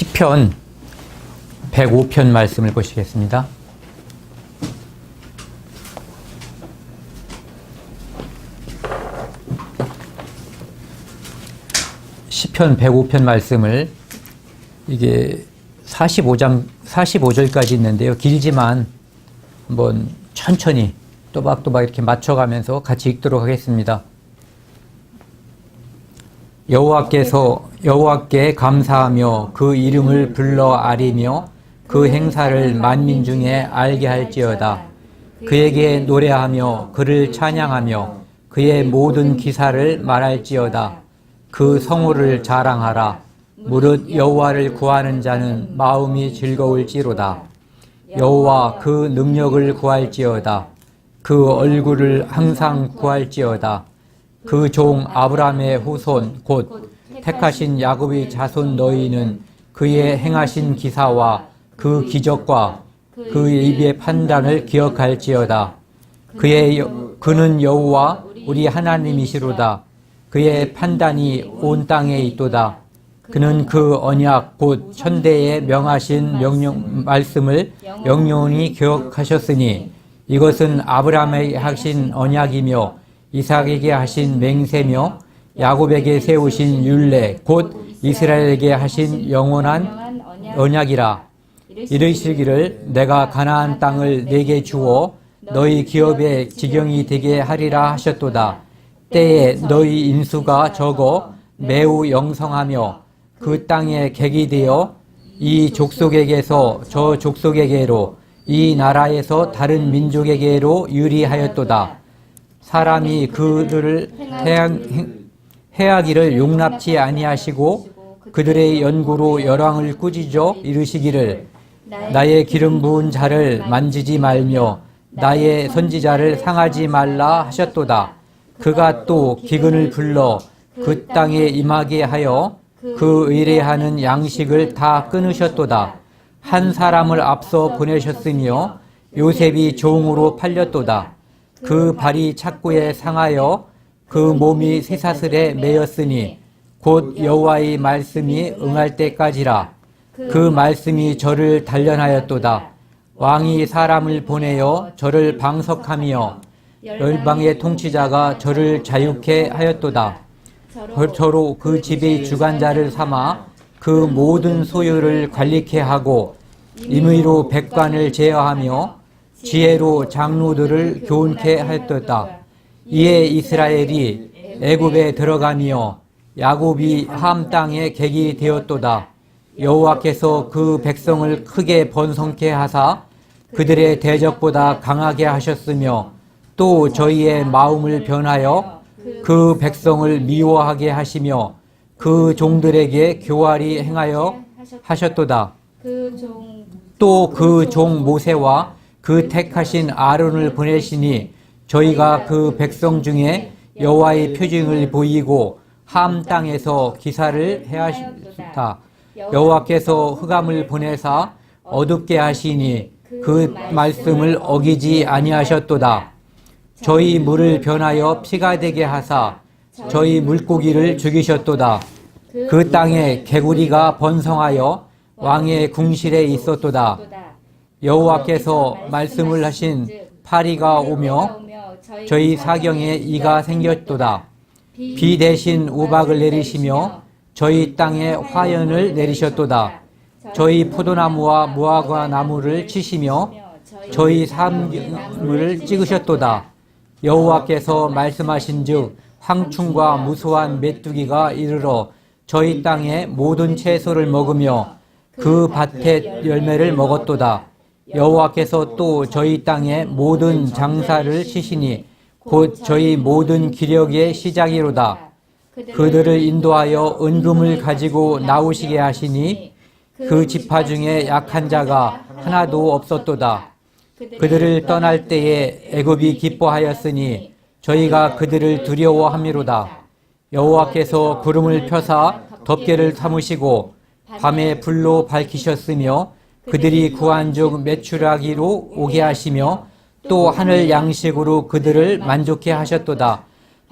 시편 105편 말씀을 보시겠습니다. 시편 105편 말씀을 이게 45절까지 있는데요. 길지만 한번 천천히 또박또박 이렇게 맞춰가면서 같이 읽도록 하겠습니다. 여호와께 감사하며 그 이름을 불러 아리며 그 행사를 만민 중에 알게 할지어다. 그에게 노래하며 그를 찬양하며 그의 모든 기사를 말할지어다. 그 성호를 자랑하라. 무릇 여호와를 구하는 자는 마음이 즐거울지로다. 여호와 그 능력을 구할지어다. 그 얼굴을 항상 구할지어다. 그 종 아브라함의 후손 곧 택하신 야곱의 자손 너희는 그의 행하신 기사와 그 기적과 그 입의 판단을 기억할지어다. 그는 여호와 우리 하나님이시로다. 그의 판단이 온 땅에 있도다. 그는 그 언약 곧 천대에 명하신 말씀을 영영히 기억하셨으니 이것은 아브라함에게 하신 언약이며 이삭에게 하신 맹세며 야곱에게 세우신 율례 곧 이스라엘에게 하신 영원한 언약이라. 이르시기를 내가 가나안 땅을 네게 주어 너희 기업의 지경이 되게 하리라 하셨도다. 때에 너희 인수가 적어 매우 영성하며 그 땅에 객이 되어 이 족속에게서 저 족속에게로 이 나라에서 다른 민족에게로 유리하였도다. 사람이 그들을 해하기를 용납치 아니하시고 그들의 연고로 열왕을 꾸짖어 이르시기를 나의 기름 부은 자를 만지지 말며 나의 선지자를 상하지 말라 하셨도다. 그가 또 기근을 불러 그 땅에 임하게 하여 그 의뢰하는 양식을 다 끊으셨도다. 한 사람을 앞서 보내셨으며 요셉이 종으로 팔렸도다. 그 발이 착고에 상하여 그 몸이 쇠사슬에 매였으니 곧 여호와의 말씀이 응할 때까지라. 그 말씀이 저를 단련하였도다. 왕이 사람을 보내어 저를 방석하며 열방의 통치자가 저를 자유케 하였도다. 저로 그 집의 주관자를 삼아 그 모든 소유를 관리케 하고 임의로 백관을 제어하며 지혜로 장로들을 교훈케 하였도다. 이에 이스라엘이 애굽에 들어가며 야곱이 함 땅에 객이 되었도다. 여호와께서 그 백성을 크게 번성케 하사 그들의 대적보다 강하게 하셨으며 또 저희의 마음을 변하여 그 백성을 미워하게 하시며 그 종들에게 교활히 행하여 하셨도다. 또 그 종 모세와 그 택하신 아론을 보내시니 저희가 그 백성 중에 여호와의 표징을 보이고 함 땅에서 기사를 해하셨다. 여호와께서 흑암을 보내사 어둡게 하시니 그 말씀을 어기지 아니하셨도다. 저희 물을 변하여 피가 되게 하사 저희 물고기를 죽이셨도다. 그 땅에 개구리가 번성하여 왕의 궁실에 있었도다. 여호와께서 말씀을 하신 파리가 오며 저희 사경에 이가 생겼도다. 비 대신 우박을 내리시며 저희 땅에 화연을 내리셨도다. 저희 포도나무와 무화과 나무를 치시며 저희 삶을 찍으셨도다. 여호와께서 말씀하신즉 황충과 무수한 메뚜기가 이르러 저희 땅의 모든 채소를 먹으며 그 밭의 열매를 먹었도다. 여호와께서 또 저희 땅의 모든 장사를 치시니 곧 저희 모든 기력의 시작이로다. 그들을 인도하여 은금을 가지고 나오시게 하시니 그 지파 중에 약한 자가 하나도 없었도다. 그들을 떠날 때에 애굽이 기뻐하였으니 저희가 그들을 두려워함이로다. 여호와께서 구름을 펴사 덮개를 삼으시고 밤에 불로 밝히셨으며 그들이 구한즉 메추라기로 오게 하시며 또 하늘 양식으로 그들을 만족케 하셨도다.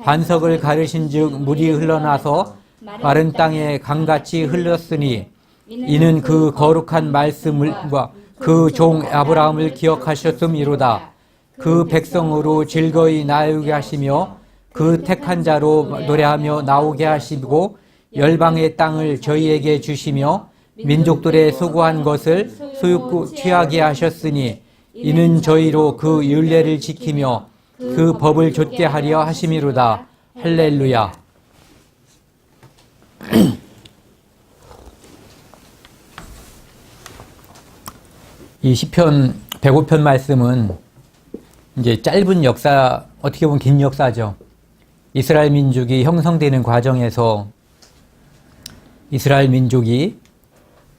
반석을 가르신즉 물이 흘러나서 마른 땅에 강같이 흘렀으니 이는 그 거룩한 말씀과 그 종 아브라함을 기억하셨음이로다. 그 백성으로 즐거이 나오게 하시며 그 택한 자로 노래하며 나오게 하시고 열방의 땅을 저희에게 주시며 민족들의 수고한 것을 소유고 취하게 하셨으니 이는 저희로 그 율례를 지키며 그 법을 좇게 하려 하심이로다. 할렐루야. 이 시편 105편 말씀은 이제 짧은 역사, 어떻게 보면 긴 역사죠. 이스라엘 민족이 형성되는 과정에서 이스라엘 민족이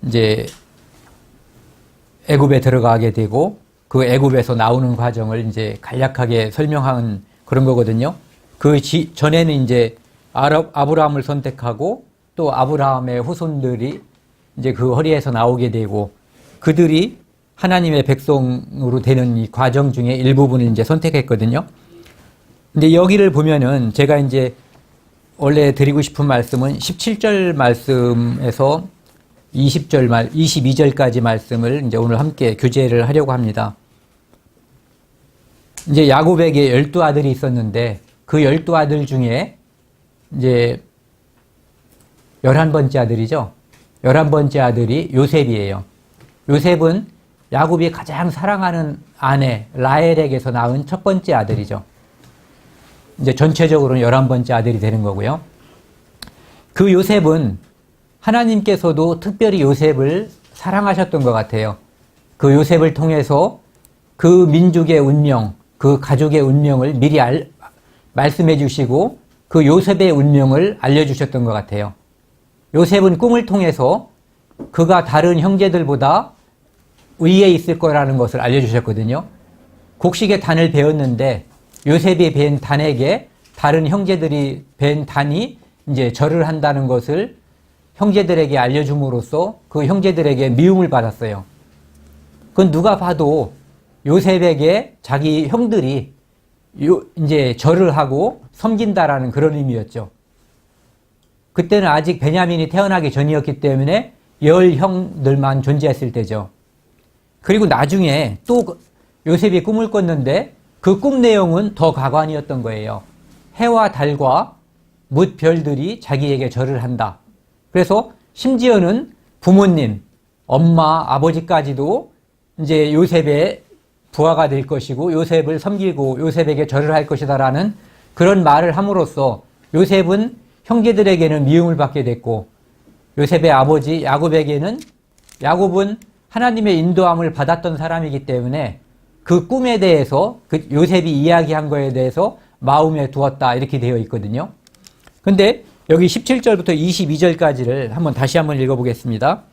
이제 애굽에 들어가게 되고 그 애굽에서 나오는 과정을 이제 간략하게 설명한 그런 거거든요. 그 전에는 이제 아브라함을 선택하고 또 아브라함의 후손들이 이제 그 허리에서 나오게 되고 그들이 하나님의 백성으로 되는 이 과정 중에 일부분을 이제 선택했거든요. 근데 여기를 보면은 제가 이제 원래 드리고 싶은 말씀은 17절 말씀에서 22절까지 말씀을 이제 오늘 함께 교제를 하려고 합니다. 이제 야곱에게 12아들이 있었는데 그 12아들 중에 이제 11번째 아들이죠. 11번째 아들이 요셉이에요. 요셉은 야곱이 가장 사랑하는 아내 라헬에게서 낳은 첫 번째 아들이죠. 이제 전체적으로는 11번째 아들이 되는 거고요. 그 요셉은 하나님께서도 특별히 요셉을 사랑하셨던 것 같아요. 그 요셉을 통해서 그 민족의 운명, 그 가족의 운명을 미리 말씀해 주시고 그 요셉의 운명을 알려주셨던 것 같아요. 요셉은 꿈을 통해서 그가 다른 형제들보다 위에 있을 거라는 것을 알려주셨거든요. 곡식의 단을 베었는데 요셉이 벤 단에게 다른 형제들이 벤 단이 이제 절을 한다는 것을 형제들에게 알려줌으로써 그 형제들에게 미움을 받았어요. 그건 누가 봐도 요셉에게 자기 형들이 이제 절을 하고 섬긴다라는 그런 의미였죠. 그때는 아직 베냐민이 태어나기 전이었기 때문에 10형들만 존재했을 때죠. 그리고 나중에 또 요셉이 꿈을 꿨는데 그 꿈 내용은 더 가관이었던 거예요. 해와 달과 뭇 별들이 자기에게 절을 한다. 그래서 심지어는 부모님, 엄마, 아버지까지도 이제 요셉의 부하가 될 것이고 요셉을 섬기고 요셉에게 절을 할 것이다라는 그런 말을 함으로써 요셉은 형제들에게는 미움을 받게 됐고 요셉의 아버지 야곱은 하나님의 인도함을 받았던 사람이기 때문에 그 꿈에 대해서 그 요셉이 이야기한 거에 대해서 마음에 두었다 이렇게 되어 있거든요. 근데 여기 17절부터 22절까지를 다시 한번 읽어보겠습니다.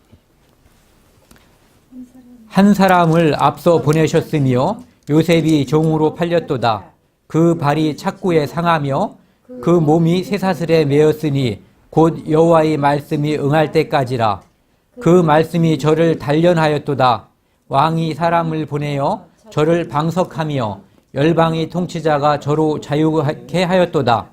한 사람을 앞서 보내셨으며 요셉이 종으로 팔렸도다. 그 발이 착고에 상하며 그 몸이 쇠사슬에 매었으니 곧 여호와의 말씀이 응할 때까지라. 그 말씀이 저를 단련하였도다. 왕이 사람을 보내어 저를 방석하며 열방의 통치자가 저로 자유케 하였도다.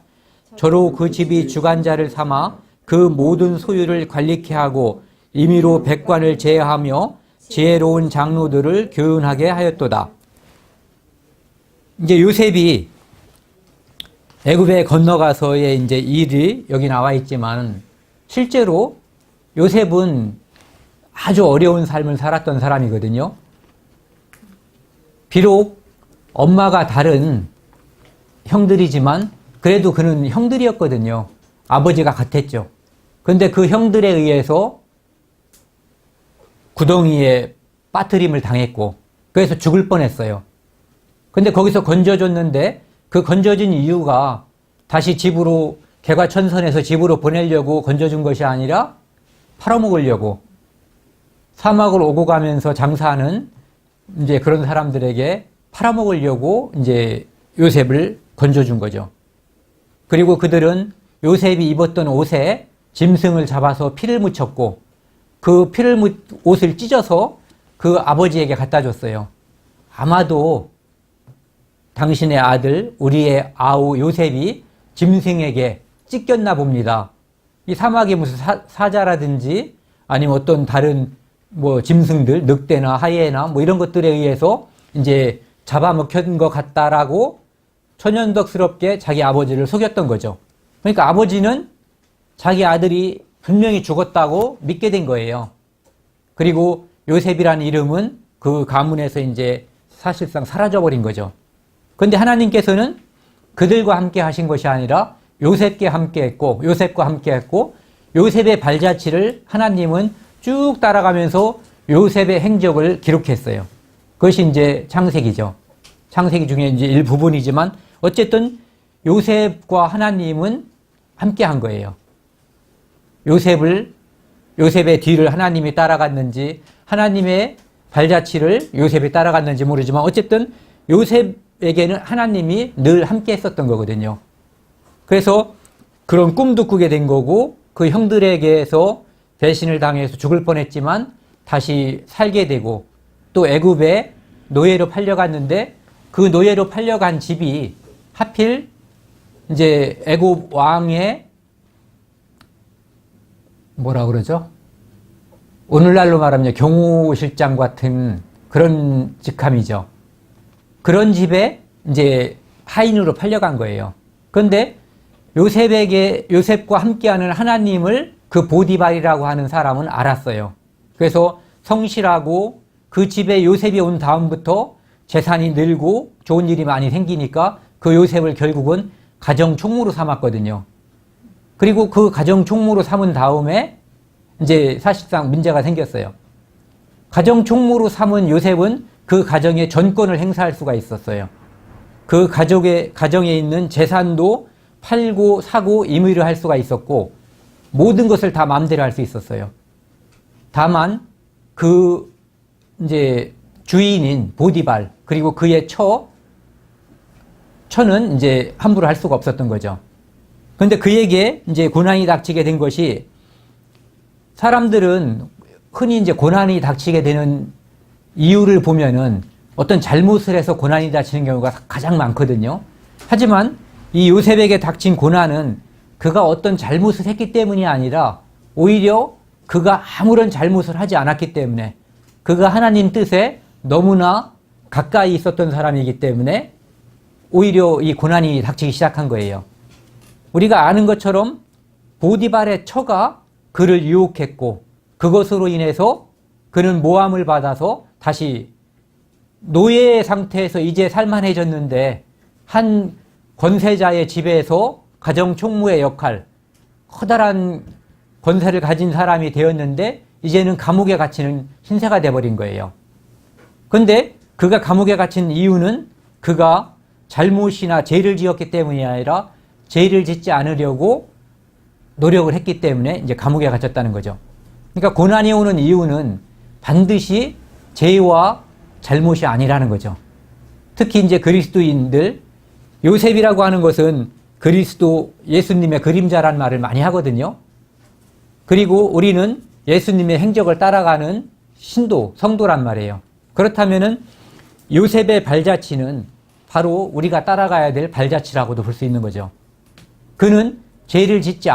저로 그 집이 주관자를 삼아 그 모든 소유를 관리케 하고 임의로 백관을 제하며 지혜로운 장로들을 교훈하게 하였도다. 이제 요셉이 애굽에 건너가서의 이제 일이 여기 나와 있지만 실제로 요셉은 아주 어려운 삶을 살았던 사람이거든요. 비록 엄마가 다른 형들이지만 그래도 그는 형들이었거든요. 아버지가 같았죠. 그런데 그 형들에 의해서 구덩이에 빠뜨림을 당했고 그래서 죽을 뻔했어요. 근데 거기서 건져줬는데 그 건져진 이유가 다시 집으로 개과천선해서 집으로 보내려고 건져준 것이 아니라 팔아먹으려고 사막을 오고 가면서 장사하는 이제 그런 사람들에게 팔아먹으려고 이제 요셉을 건져준 거죠. 그리고 그들은 요셉이 입었던 옷에 짐승을 잡아서 피를 묻혔고 그 옷을 찢어서 그 아버지에게 갖다 줬어요. 아마도 당신의 아들 우리의 아우 요셉이 짐승에게 찢겼나 봅니다. 이 사막에 무슨 사자라든지 아니면 어떤 다른 뭐 짐승들, 늑대나 하이에나 뭐 이런 것들에 의해서 이제 잡아먹힌 것 같다라고 천연덕스럽게 자기 아버지를 속였던 거죠. 그러니까 아버지는 자기 아들이 분명히 죽었다고 믿게 된 거예요. 그리고 요셉이라는 이름은 그 가문에서 이제 사실상 사라져버린 거죠. 그런데 하나님께서는 그들과 함께 하신 것이 아니라 요셉과 함께 했고, 요셉의 발자취를 하나님은 쭉 따라가면서 요셉의 행적을 기록했어요. 그것이 이제 창세기죠. 창세기 중에 이제 일부분이지만 어쨌든 요셉과 하나님은 함께 한 거예요. 요셉의 뒤를 하나님이 따라갔는지, 하나님의 발자취를 요셉이 따라갔는지 모르지만 어쨌든 요셉에게는 하나님이 늘 함께 했었던 거거든요. 그래서 그런 꿈도 꾸게 된 거고, 그 형들에게서 배신을 당해서 죽을 뻔했지만 다시 살게 되고, 또 애굽에 노예로 팔려갔는데 그 노예로 팔려간 집이 하필 이제 애굽 왕의 뭐라 그러죠? 오늘날로 말하면 경호실장 같은 그런 직함이죠. 그런 집에 이제 하인으로 팔려간 거예요. 그런데 요셉과 함께하는 하나님을 그 보디발이라고 하는 사람은 알았어요. 그래서 성실하고 그 집에 요셉이 온 다음부터 재산이 늘고 좋은 일이 많이 생기니까 그 요셉을 결국은 가정총무로 삼았거든요. 그리고 그 가정총무로 삼은 다음에 이제 사실상 문제가 생겼어요. 가정총무로 삼은 요셉은 그 가정의 전권을 행사할 수가 있었어요. 그 가정에 있는 재산도 팔고 사고 임의를 할 수가 있었고 모든 것을 다 마음대로 할 수 있었어요. 다만 그 이제 주인인 보디발 그리고 그의 처는 이제 함부로 할 수가 없었던 거죠. 그런데 그에게 이제 고난이 닥치게 된 것이, 사람들은 흔히 이제 고난이 닥치게 되는 이유를 보면은 어떤 잘못을 해서 고난이 닥치는 경우가 가장 많거든요. 하지만 이 요셉에게 닥친 고난은 그가 어떤 잘못을 했기 때문이 아니라 오히려 그가 아무런 잘못을 하지 않았기 때문에, 그가 하나님 뜻에 너무나 가까이 있었던 사람이기 때문에 오히려 이 고난이 닥치기 시작한 거예요. 우리가 아는 것처럼 보디발의 처가 그를 유혹했고 그것으로 인해서 그는 모함을 받아서 다시 노예 상태에서 이제 살만해졌는데 한 권세자의 집에서 가정총무의 역할, 커다란 권세를 가진 사람이 되었는데 이제는 감옥에 갇히는 신세가 돼버린 거예요. 그런데 그가 감옥에 갇힌 이유는 그가 잘못이나 죄를 지었기 때문이 아니라 죄를 짓지 않으려고 노력을 했기 때문에 이제 감옥에 갇혔다는 거죠. 그러니까 고난이 오는 이유는 반드시 죄와 잘못이 아니라는 거죠. 특히 이제 그리스도인들, 요셉이라고 하는 것은 그리스도 예수님의 그림자란 말을 많이 하거든요. 그리고 우리는 예수님의 행적을 따라가는 성도란 말이에요. 그렇다면은 요셉의 발자취는 바로 우리가 따라가야 될 발자취라고도 볼 수 있는 거죠. 그는 죄를 짓지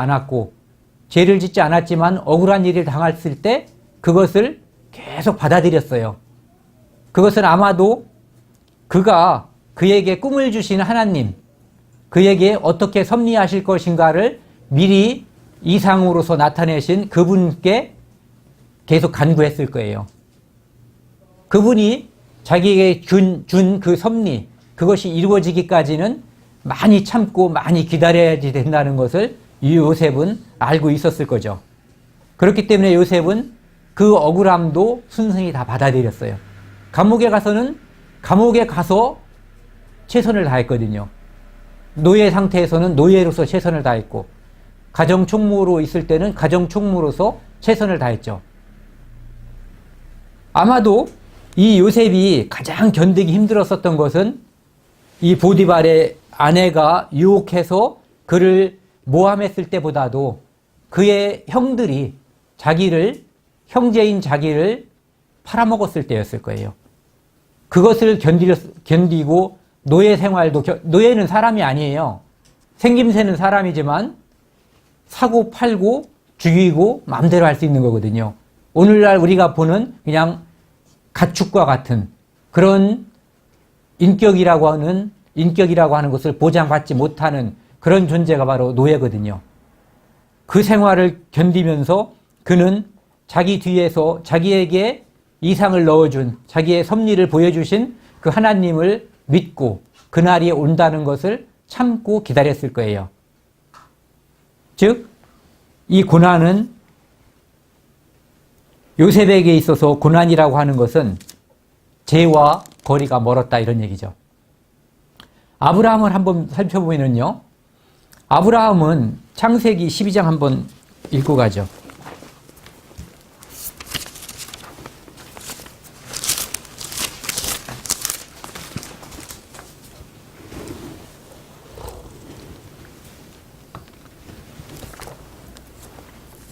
않았지만 억울한 일을 당했을 때 그것을 계속 받아들였어요. 그것은 아마도 그가 그에게 꿈을 주신 하나님, 그에게 어떻게 섭리하실 것인가를 미리 이상으로서 나타내신 그분께 계속 간구했을 거예요. 그분이 자기에게 준 그 섭리, 그것이 이루어지기까지는 많이 참고 많이 기다려야 된다는 것을 이 요셉은 알고 있었을 거죠. 그렇기 때문에 요셉은 그 억울함도 순순히 다 받아들였어요. 감옥에 가서 최선을 다했거든요. 노예 상태에서는 노예로서 최선을 다했고, 가정총무로 있을 때는 가정총무로서 최선을 다했죠. 아마도 이 요셉이 가장 견디기 힘들었었던 것은 이 보디발의 아내가 유혹해서 그를 모함했을 때보다도 그의 형들이 형제인 자기를 팔아먹었을 때였을 거예요. 그것을 견디고 노예 생활도, 노예는 사람이 아니에요. 생김새는 사람이지만 사고 팔고 죽이고 마음대로 할 수 있는 거거든요. 오늘날 우리가 보는 그냥 가축과 같은 그런 인격이라고 하는 것을 보장받지 못하는 그런 존재가 바로 노예거든요. 그 생활을 견디면서 그는 자기 뒤에서 자기에게 이상을 넣어준, 자기의 섭리를 보여주신 그 하나님을 믿고 그날이 온다는 것을 참고 기다렸을 거예요. 즉, 이 고난은 요셉에게 있어서 고난이라고 하는 것은 죄와 거리가 멀었다 이런 얘기죠. 아브라함을 한번 살펴보면요. 아브라함은 창세기 12장 한번 읽고 가죠.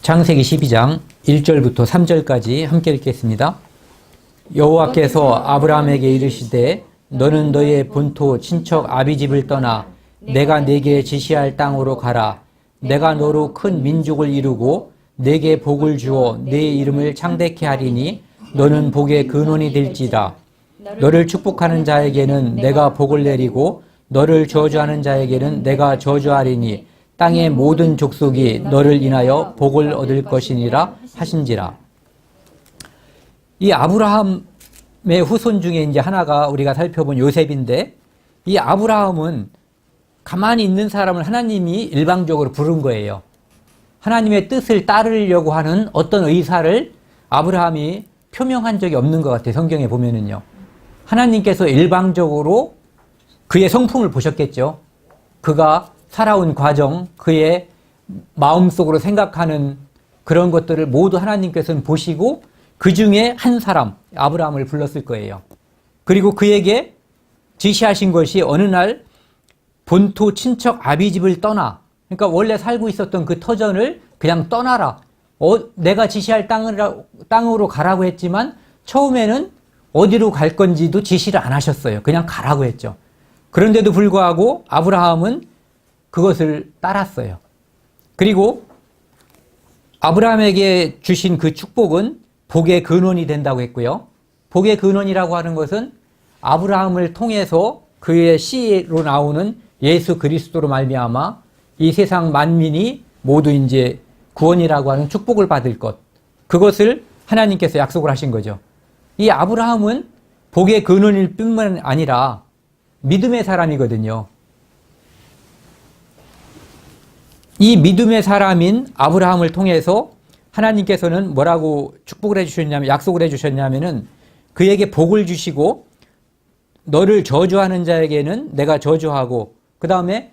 창세기 12장 1절부터 3절까지 함께 읽겠습니다. 여호와께서 아브라함에게 이르시되 너는 너의 본토 친척 아비집을 떠나 내가 네게 지시할 땅으로 가라. 내가 너로 큰 민족을 이루고 네게 복을 주어 네 이름을 창대케 하리니 너는 복의 근원이 될지라. 너를 축복하는 자에게는 내가 복을 내리고 너를 저주하는 자에게는 내가 저주하리니 땅의 모든 족속이 너를 인하여 복을 얻을 것이니라 하신지라. 이 아브라함의 후손 중에 이제 하나가 우리가 살펴본 요셉인데, 이 아브라함은 가만히 있는 사람을 하나님이 일방적으로 부른 거예요. 하나님의 뜻을 따르려고 하는 어떤 의사를 아브라함이 표명한 적이 없는 것 같아요. 성경에 보면은요. 하나님께서 일방적으로 그의 성품을 보셨겠죠. 그가 살아온 과정, 그의 마음속으로 생각하는 그런 것들을 모두 하나님께서는 보시고 그 중에 한 사람, 아브라함을 불렀을 거예요. 그리고 그에게 지시하신 것이 어느 날 본토 친척 아비집을 떠나, 그러니까 원래 살고 있었던 그 터전을 그냥 떠나라. 내가 지시할 땅으로 가라고 했지만 처음에는 어디로 갈 건지도 지시를 안 하셨어요. 그냥 가라고 했죠. 그런데도 불구하고 아브라함은 그것을 따랐어요. 그리고 아브라함에게 주신 그 축복은 복의 근원이 된다고 했고요. 복의 근원이라고 하는 것은 아브라함을 통해서 그의 씨로 나오는 예수 그리스도로 말미암아 이 세상 만민이 모두 이제 구원이라고 하는 축복을 받을 것, 그것을 하나님께서 약속을 하신 거죠. 이 아브라함은 복의 근원일 뿐만 아니라 믿음의 사람이거든요. 이 믿음의 사람인 아브라함을 통해서 하나님께서는 뭐라고 축복을 해주셨냐면, 약속을 해주셨냐면은 그에게 복을 주시고 너를 저주하는 자에게는 내가 저주하고 그 다음에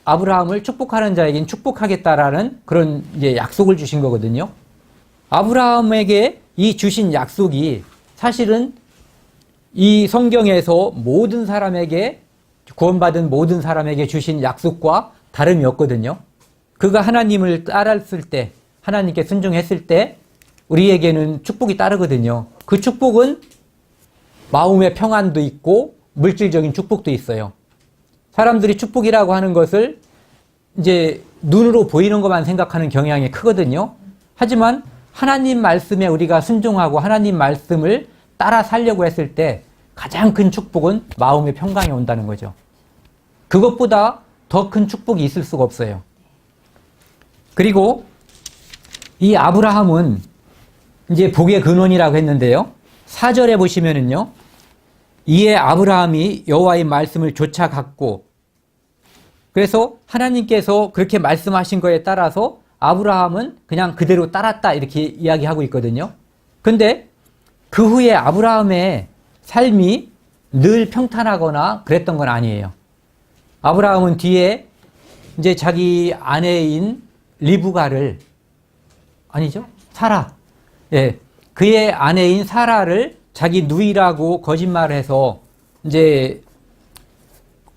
아브라함을 축복하는 자에게는 축복하겠다라는 그런 이제 약속을 주신 거거든요. 아브라함에게 이 주신 약속이 사실은 이 성경에서 모든 사람에게, 구원받은 모든 사람에게 주신 약속과 다름이 없거든요. 그가 하나님을 따랐을 때, 하나님께 순종했을 때 우리에게는 축복이 따르거든요. 그 축복은 마음의 평안도 있고 물질적인 축복도 있어요. 사람들이 축복이라고 하는 것을 이제 눈으로 보이는 것만 생각하는 경향이 크거든요. 하지만 하나님 말씀에 우리가 순종하고 하나님 말씀을 따라 살려고 했을 때 가장 큰 축복은 마음의 평강이 온다는 거죠. 그것보다 더 큰 축복이 있을 수가 없어요. 그리고 이 아브라함은 이제 복의 근원이라고 했는데요. 4절에 보시면은요. 이에 아브라함이 여호와의 말씀을 좇아갔고, 그래서 하나님께서 그렇게 말씀하신 거에 따라서 아브라함은 그냥 그대로 따랐다 이렇게 이야기하고 있거든요. 근데 그 후에 아브라함의 삶이 늘 평탄하거나 그랬던 건 아니에요. 아브라함은 뒤에 이제 자기 아내인 리브가를, 아니죠? 사라. 예. 그의 아내인 사라를 자기 누이라고 거짓말을 해서 이제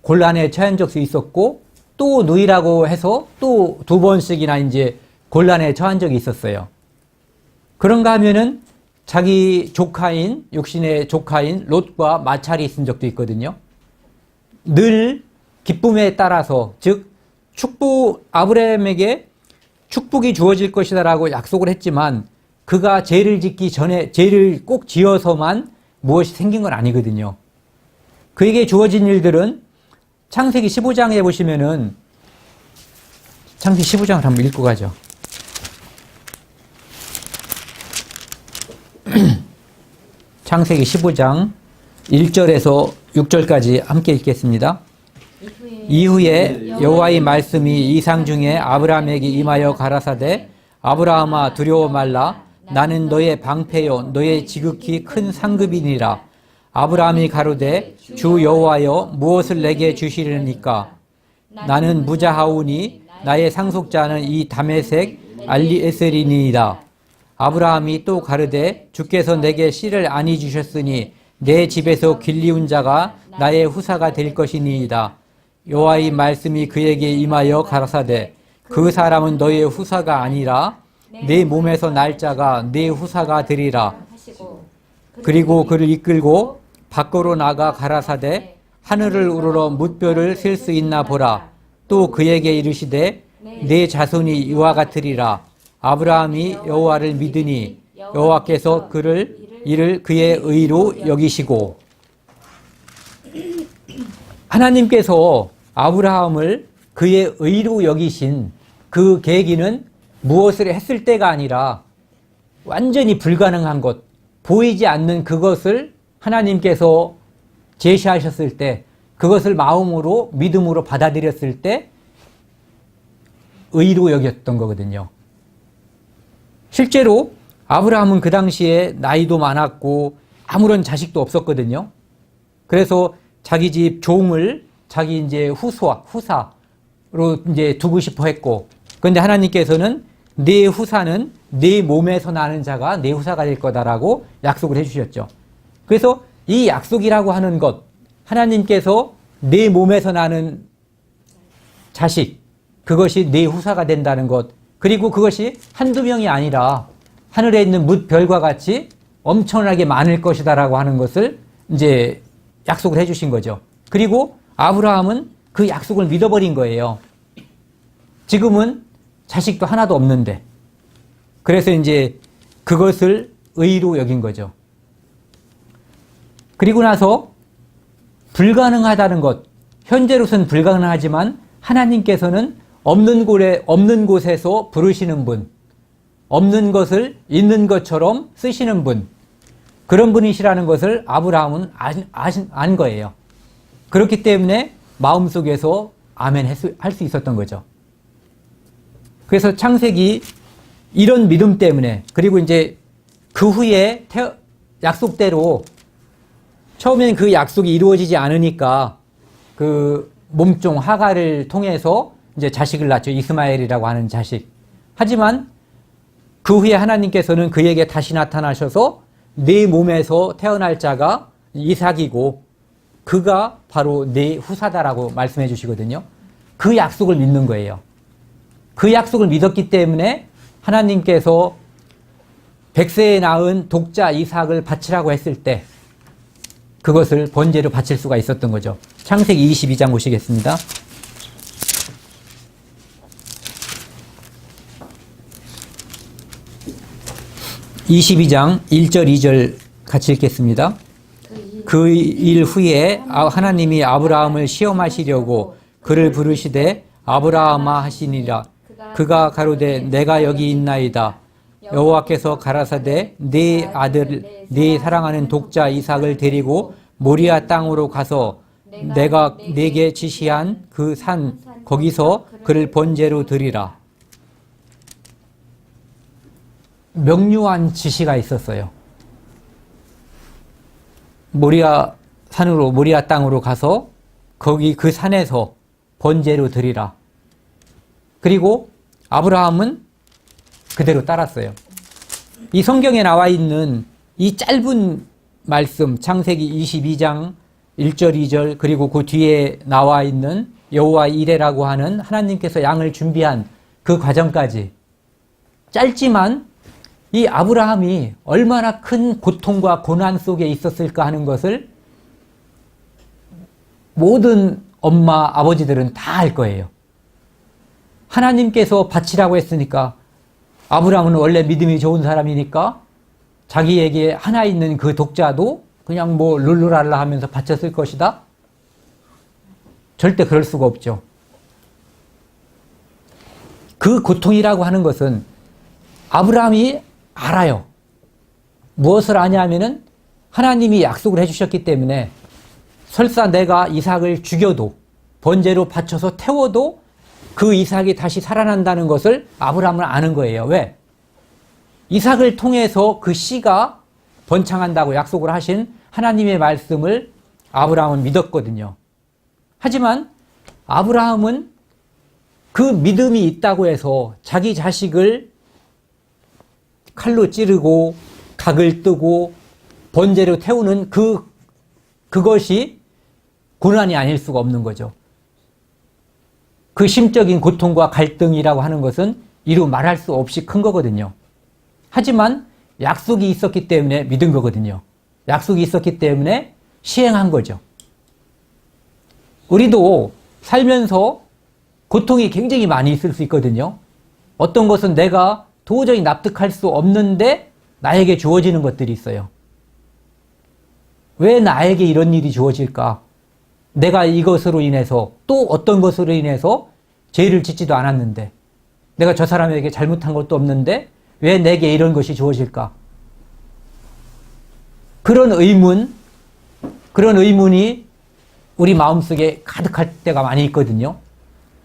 곤란에 처한 적도 있었고, 또 누이라고 해서 또 2번씩이나 이제 곤란에 처한 적이 있었어요. 그런가 하면은 자기 조카인, 육신의 조카인 롯과 마찰이 있은 적도 있거든요. 늘 기쁨에 따라서, 즉 축복, 아브라함에게 축복이 주어질 것이다라고 약속을 했지만 그가 죄를 짓기 전에 죄를 꼭 지어서만 무엇이 생긴 건 아니거든요. 그에게 주어진 일들은 창세기 15장에 보시면은 창세기 15장을 한번 읽고 가죠. 창세기 15장 1절에서 6절까지 함께 읽겠습니다. 이후에 여호와의 말씀이 이상 중에 아브라함에게 임하여 가라사대 아브라함아 두려워 말라 나는 너의 방패요 너의 지극히 큰 상급이니라. 아브라함이 가로되 주 여호와여 무엇을 내게 주시려니까 나는 무자하오니 나의 상속자는 이 다메섹 알리에셀이니이다. 아브라함이 또 가르되 주께서 내게 씨를 아니 주셨으니 내 집에서 길리운 자가 나의 후사가 될 것이니이다. 여호와의 말씀이 그에게 임하여 가라사대 그 사람은 너의 후사가 아니라 내 몸에서 날 자가 내 후사가 되리라. 그리고 그를 이끌고 밖으로 나가 가라사대 하늘을 우러러 뭇별을 셀 수 있나 보라. 또 그에게 이르시되 내 자손이 이와 같으리라. 아브라함이 여호와를 믿으니 여호와께서 이를 그의 의로 여기시고. 하나님께서 아브라함을 그의 의로 여기신 그 계기는 무엇을 했을 때가 아니라 완전히 불가능한 것, 보이지 않는 그것을 하나님께서 제시하셨을 때, 그것을 마음으로 믿음으로 받아들였을 때 의로 여겼던 거거든요. 실제로 아브라함은 그 당시에 나이도 많았고 아무런 자식도 없었거든요. 그래서 자기 집 종을 자기 이제 후사로 이제 두고 싶어 했고, 그런데 하나님께서는 내 후사는 내 몸에서 나는 자가 내 후사가 될 거다라고 약속을 해주셨죠. 그래서 이 약속이라고 하는 것, 하나님께서 내 몸에서 나는 자식, 그것이 내 후사가 된다는 것, 그리고 그것이 한두 명이 아니라 하늘에 있는 뭇별과 같이 엄청나게 많을 것이다라고 하는 것을 이제 약속을 해주신 거죠. 그리고 아브라함은 그 약속을 믿어버린 거예요. 지금은 자식도 하나도 없는데. 그래서 이제 그것을 의로 여긴 거죠. 그리고 나서 불가능하다는 것, 현재로서는 불가능하지만 하나님께서는 없는 곳에서 부르시는 분, 없는 것을 있는 것처럼 쓰시는 분, 그런 분이시라는 것을 아브라함은 안 거예요. 그렇기 때문에 마음속에서 아멘 할 수 있었던 거죠. 그래서 창세기 이런 믿음 때문에, 그리고 이제 그 후에 약속대로 처음에는 그 약속이 이루어지지 않으니까 그 몸종 하갈을 통해서 이제 자식을 낳죠. 이스마엘이라고 하는 자식. 하지만 그 후에 하나님께서는 그에게 다시 나타나셔서 네 몸에서 태어날 자가 이삭이고 그가 바로 네 후사다라고 말씀해 주시거든요. 그 약속을 믿는 거예요. 그 약속을 믿었기 때문에 하나님께서 100세에 낳은 독자 이삭을 바치라고 했을 때 그것을 번제로 바칠 수가 있었던 거죠. 창세기 22장 보시겠습니다. 22장 1절 2절 같이 읽겠습니다. 그 일 후에 하나님이 아브라함을 시험하시려고 그를 부르시되 아브라함아 하시니라. 그가 가로되 내가 여기 있나이다. 여호와께서 가라사대 네 아들 네 사랑하는 독자 이삭을 데리고 모리아 땅으로 가서 내가 네게 지시한 그 산 거기서 그를 번제로 드리라. 명료한 지시가 있었어요. 모리아 산으로 모리아 땅으로 가서 거기 그 산에서 번제로 드리라. 그리고 아브라함은 그대로 따랐어요. 이 성경에 나와 있는 이 짧은 말씀, 창세기 22장 1절 2절 그리고 그 뒤에 나와 있는 여호와 이레라고 하는 하나님께서 양을 준비한 그 과정까지, 짧지만 이 아브라함이 얼마나 큰 고통과 고난 속에 있었을까 하는 것을 모든 엄마, 아버지들은 다 알 거예요. 하나님께서 바치라고 했으니까 아브라함은 원래 믿음이 좋은 사람이니까 자기에게 하나 있는 그 독자도 그냥 뭐 룰루랄라 하면서 바쳤을 것이다? 절대 그럴 수가 없죠. 그 고통이라고 하는 것은 아브라함이 알아요. 무엇을 아냐면은 하나님이 약속을 해주셨기 때문에 설사 내가 이삭을 죽여도 번제로 바쳐서 태워도 그 이삭이 다시 살아난다는 것을 아브라함은 아는 거예요. 왜? 이삭을 통해서 그 씨가 번창한다고 약속을 하신 하나님의 말씀을 아브라함은 믿었거든요. 하지만 아브라함은 그 믿음이 있다고 해서 자기 자식을 칼로 찌르고 각을 뜨고 번제로 태우는 그것이 고난이 아닐 수가 없는 거죠. 그 심적인 고통과 갈등이라고 하는 것은 이루 말할 수 없이 큰 거거든요. 하지만 약속이 있었기 때문에 믿은 거거든요. 약속이 있었기 때문에 시행한 거죠. 우리도 살면서 고통이 굉장히 많이 있을 수 있거든요. 어떤 것은 내가 도저히 납득할 수 없는데 나에게 주어지는 것들이 있어요. 왜 나에게 이런 일이 주어질까? 내가 이것으로 인해서 또 어떤 것으로 인해서 죄를 짓지도 않았는데 내가 저 사람에게 잘못한 것도 없는데 왜 내게 이런 것이 주어질까? 그런 의문이 우리 마음속에 가득할 때가 많이 있거든요.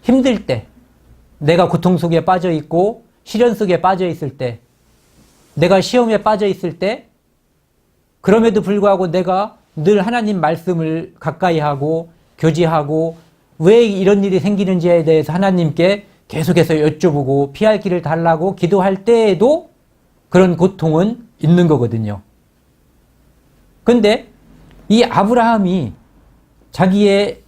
힘들 때, 내가 고통 속에 빠져 있고 시련 속에 빠져 있을 때, 내가 시험에 빠져 있을 때, 그럼에도 불구하고 내가 늘 하나님 말씀을 가까이 하고 교제하고 왜 이런 일이 생기는지에 대해서 하나님께 계속해서 여쭤보고 피할 길을 달라고 기도할 때에도 그런 고통은 있는 거거든요. 근데 이 아브라함이 자기의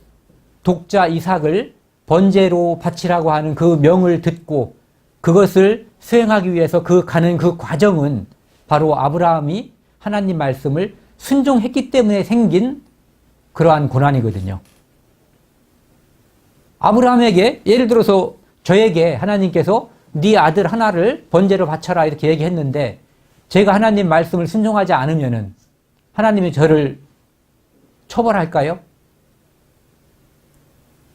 독자 이삭을 번제로 바치라고 하는 그 명을 듣고 그것을 수행하기 위해서 가는 그 과정은 바로 아브라함이 하나님 말씀을 순종했기 때문에 생긴 그러한 고난이거든요. 아브라함에게 예를 들어서 저에게 하나님께서 네 아들 하나를 번제로 바쳐라 이렇게 얘기했는데 제가 하나님 말씀을 순종하지 않으면은 하나님이 저를 처벌할까요?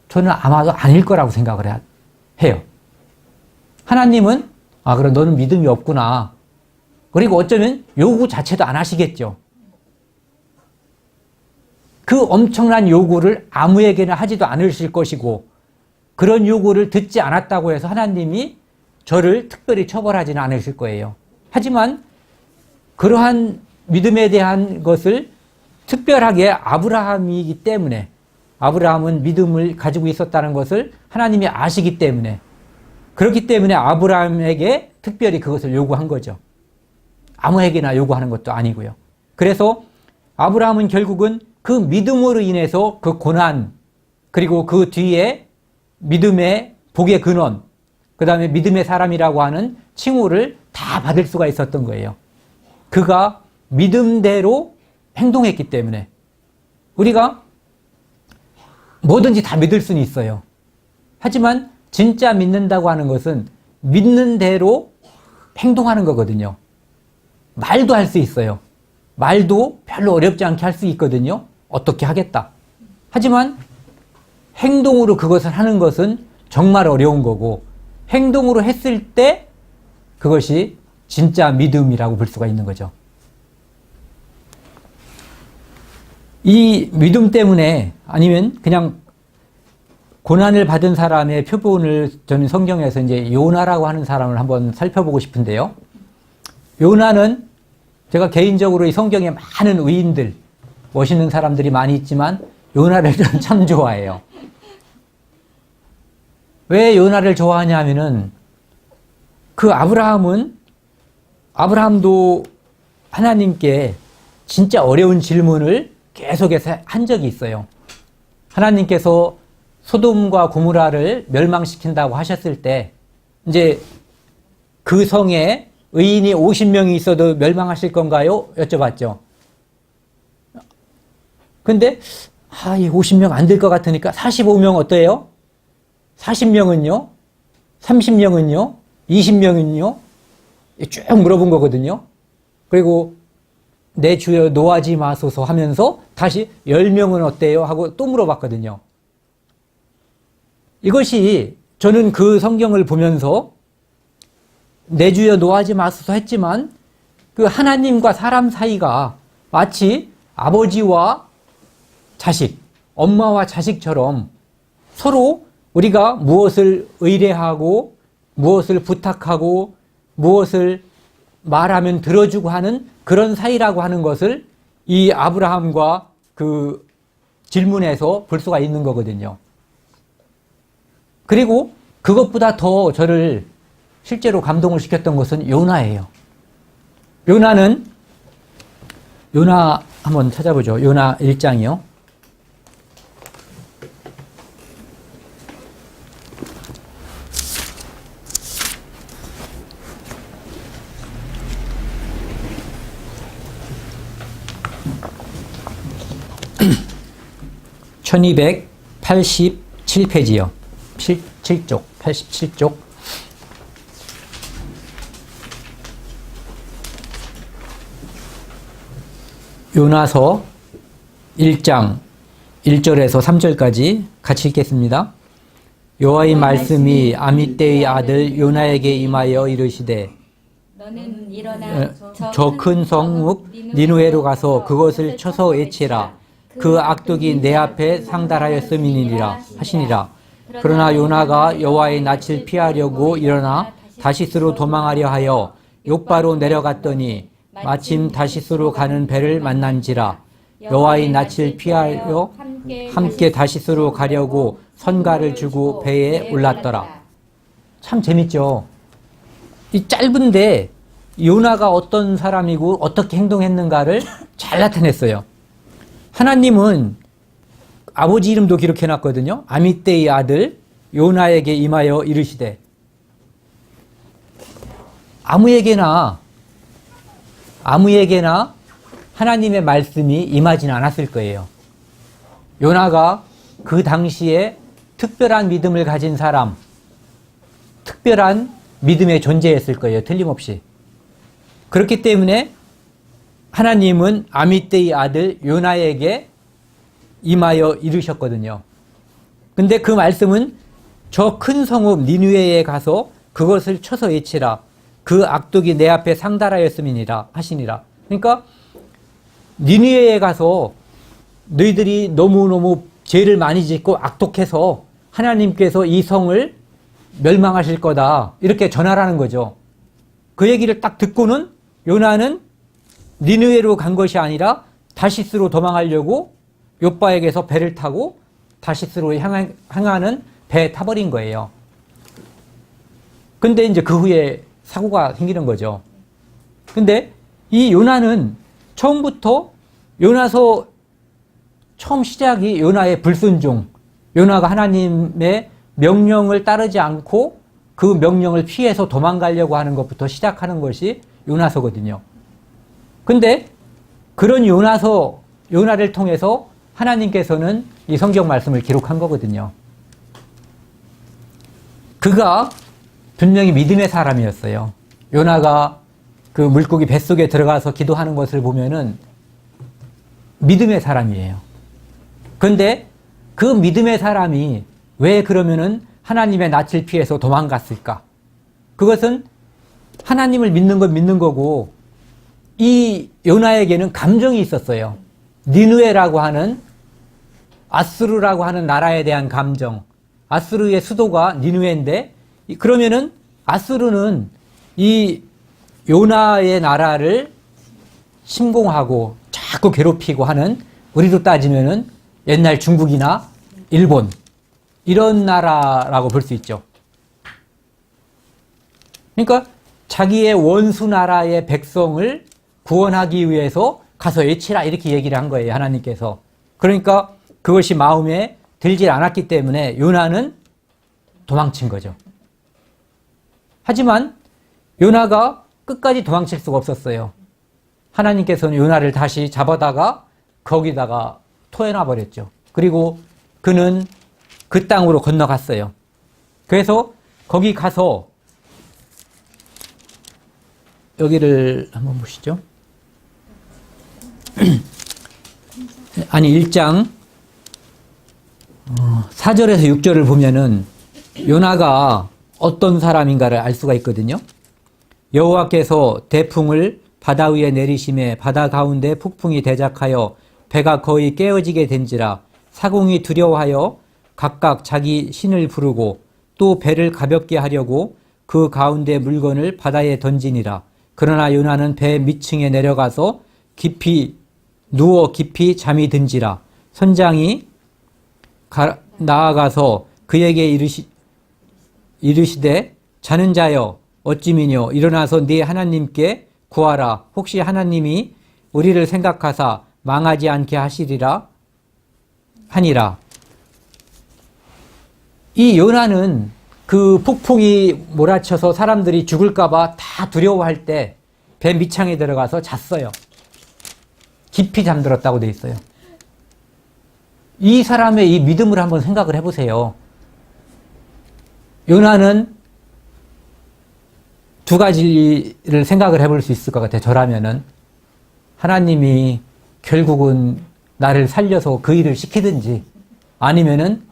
저는 아마도 아닐 거라고 생각을 해요. 하나님은 그럼 너는 믿음이 없구나. 그리고 어쩌면 요구 자체도 안 하시겠죠. 그 엄청난 요구를 아무에게나 하지도 않으실 것이고 그런 요구를 듣지 않았다고 해서 하나님이 저를 특별히 처벌하지는 않으실 거예요. 하지만 그러한 믿음에 대한 것을 특별하게 아브라함이기 때문에 아브라함은 믿음을 가지고 있었다는 것을 하나님이 아시기 때문에 그렇기 때문에 아브라함에게 특별히 그것을 요구한 거죠. 아무에게나 요구하는 것도 아니고요. 그래서 아브라함은 결국은 그 믿음으로 인해서 그 고난 그리고 그 뒤에 믿음의 복의 근원 그 다음에 믿음의 사람이라고 하는 칭호를 다 받을 수가 있었던 거예요. 그가 믿음대로 행동했기 때문에 우리가 뭐든지 다 믿을 수는 있어요. 하지만 진짜 믿는다고 하는 것은 믿는 대로 행동하는 거거든요. 말도 할 수 있어요. 말도 별로 어렵지 않게 할 수 있거든요. 어떻게 하겠다. 하지만 행동으로 그것을 하는 것은 정말 어려운 거고 행동으로 했을 때 그것이 진짜 믿음이라고 볼 수가 있는 거죠. 이 믿음 때문에 아니면 그냥 고난을 받은 사람의 표본을 저는 성경에서 이제 요나라고 하는 사람을 한번 살펴보고 싶은데요. 요나는 제가 개인적으로 이 성경에 많은 의인들, 멋있는 사람들이 많이 있지만 요나를 저는 참 좋아해요. 왜 요나를 좋아하냐 하면은 그 아브라함도 하나님께 진짜 어려운 질문을 계속해서 한 적이 있어요. 하나님께서 소돔과 고모라를 멸망시킨다고 하셨을 때 이제 그 성에 의인이 50명이 있어도 멸망하실 건가요? 여쭤봤죠. 근데 이 50명 안 될 것 같으니까 45명 어때요? 40명은요? 30명은요? 20명은요? 쭉 물어본 거거든요. 그리고 내 주여 노하지 마소서 하면서 다시 10명은 어때요? 하고 또 물어봤거든요. 이것이 저는 그 성경을 보면서 내 주여 노하지 마소서 했지만 그 하나님과 사람 사이가 마치 아버지와 자식, 엄마와 자식처럼 서로 우리가 무엇을 의뢰하고 무엇을 부탁하고 무엇을 말하면 들어주고 하는 그런 사이라고 하는 것을 이 아브라함과 그 질문에서 볼 수가 있는 거거든요. 그리고 그것보다 더 저를 실제로 감동을 시켰던 것은 요나예요. 요나 한번 찾아보죠. 요나 1장이요. (1287페이지요) 7쪽 87쪽. 요나서 1장 1절에서 3절까지 같이 읽겠습니다. 여호와의 말씀이 아미떼의 아들 요나에게 임하여 이르시되 너는 일어나 저 큰 성읍 니누에로 가서 그것을 쳐서 외치라. 그 악독이 내 앞에 상달하였음이니라 하시니라. 그러나 요나가 여호와의 낯을 피하려고 일어나 다시스로 도망하려 하여 욥바로 내려갔더니 마침 다시스로 가는 배를 만난지라. 여호와의 낯을 피하여 함께 다시스로 가려고 선가를 주고 배에 올랐더라. 참 재밌죠. 이 짧은데 요나가 어떤 사람이고 어떻게 행동했는가를 잘 나타냈어요. 하나님은 아버지 이름도 기록해놨거든요. 아미떼의 아들 요나에게 임하여 이르시되, 아무에게나 하나님의 말씀이 임하진 않았을 거예요. 요나가 그 당시에 특별한 믿음을 가진 사람, 특별한 믿음의 존재였을 거예요. 틀림없이. 그렇기 때문에 하나님은 아미떼의 아들 요나에게 임하여 이르셨거든요. 근데 그 말씀은 저 큰 성읍 니느웨에 가서 그것을 쳐서 외치라. 그 악독이 내 앞에 상달하였음이니라 하시니라. 그러니까 니느웨에 가서 너희들이 너무너무 죄를 많이 짓고 악독해서 하나님께서 이 성을 멸망하실 거다. 이렇게 전하라는 거죠. 그 얘기를 딱 듣고는 요나는 니느웨로 간 것이 아니라 다시스로 도망하려고 욥바에게서 배를 타고 다시스로 향하는 배에 타버린 거예요. 근데 이제 그 후에 사고가 생기는 거죠. 근데 이 요나는 처음부터 요나서 처음 시작이 요나의 불순종, 요나가 하나님의 명령을 따르지 않고 그 명령을 피해서 도망가려고 하는 것부터 시작하는 것이 요나서거든요. 근데 그런 요나를 통해서 하나님께서는 이 성경 말씀을 기록한 거거든요. 그가 분명히 믿음의 사람이었어요. 요나가 그 물고기 뱃속에 들어가서 기도하는 것을 보면은 믿음의 사람이에요. 그런데 그 믿음의 사람이 왜 그러면은 하나님의 낯을 피해서 도망갔을까? 그것은 하나님을 믿는 건 믿는 거고, 이 요나에게는 감정이 있었어요. 니느웨라고 하는, 아수르라고 하는 나라에 대한 감정. 아수르의 수도가 니느웨인데, 그러면은 아수르는 이 요나의 나라를 침공하고 자꾸 괴롭히고 하는, 우리로 따지면은 옛날 중국이나 일본, 이런 나라라고 볼 수 있죠. 그러니까 자기의 원수 나라의 백성을 구원하기 위해서 가서 외치라, 이렇게 얘기를 한 거예요, 하나님께서. 그러니까 그것이 마음에 들질 않았기 때문에 요나는 도망친 거죠. 하지만 요나가 끝까지 도망칠 수가 없었어요. 하나님께서는 요나를 다시 잡아다가 거기다가 토해놔 버렸죠. 그리고 그는 그 땅으로 건너갔어요. 그래서 거기 가서 여기를 한번 보시죠. 아니 1장 4절에서 6절을 보면은 요나가 어떤 사람인가를 알 수가 있거든요. 여호와께서 대풍을 바다 위에 내리심에 바다 가운데 폭풍이 대작하여 배가 거의 깨어지게 된지라 사공이 두려워하여 각각 자기 신을 부르고 또 배를 가볍게 하려고 그 가운데 물건을 바다에 던지니라. 그러나 요나는 배 밑층에 내려가서 누워 깊이 잠이 든지라. 선장이 나아가서 그에게 이르시되 자는 자여 어찌미뇨 일어나서 네 하나님께 구하라. 혹시 하나님이 우리를 생각하사 망하지 않게 하시리라 하니라. 이 요나는 그 폭풍이 몰아쳐서 사람들이 죽을까봐 다 두려워할 때 배 밑창에 들어가서 잤어요. 깊이 잠들었다고 돼 있어요. 이 사람의 이 믿음을 한번 생각을 해보세요. 요나는 두 가지를 생각을 해볼 수 있을 것 같아요. 저라면은 하나님이 결국은 나를 살려서 그 일을 시키든지 아니면은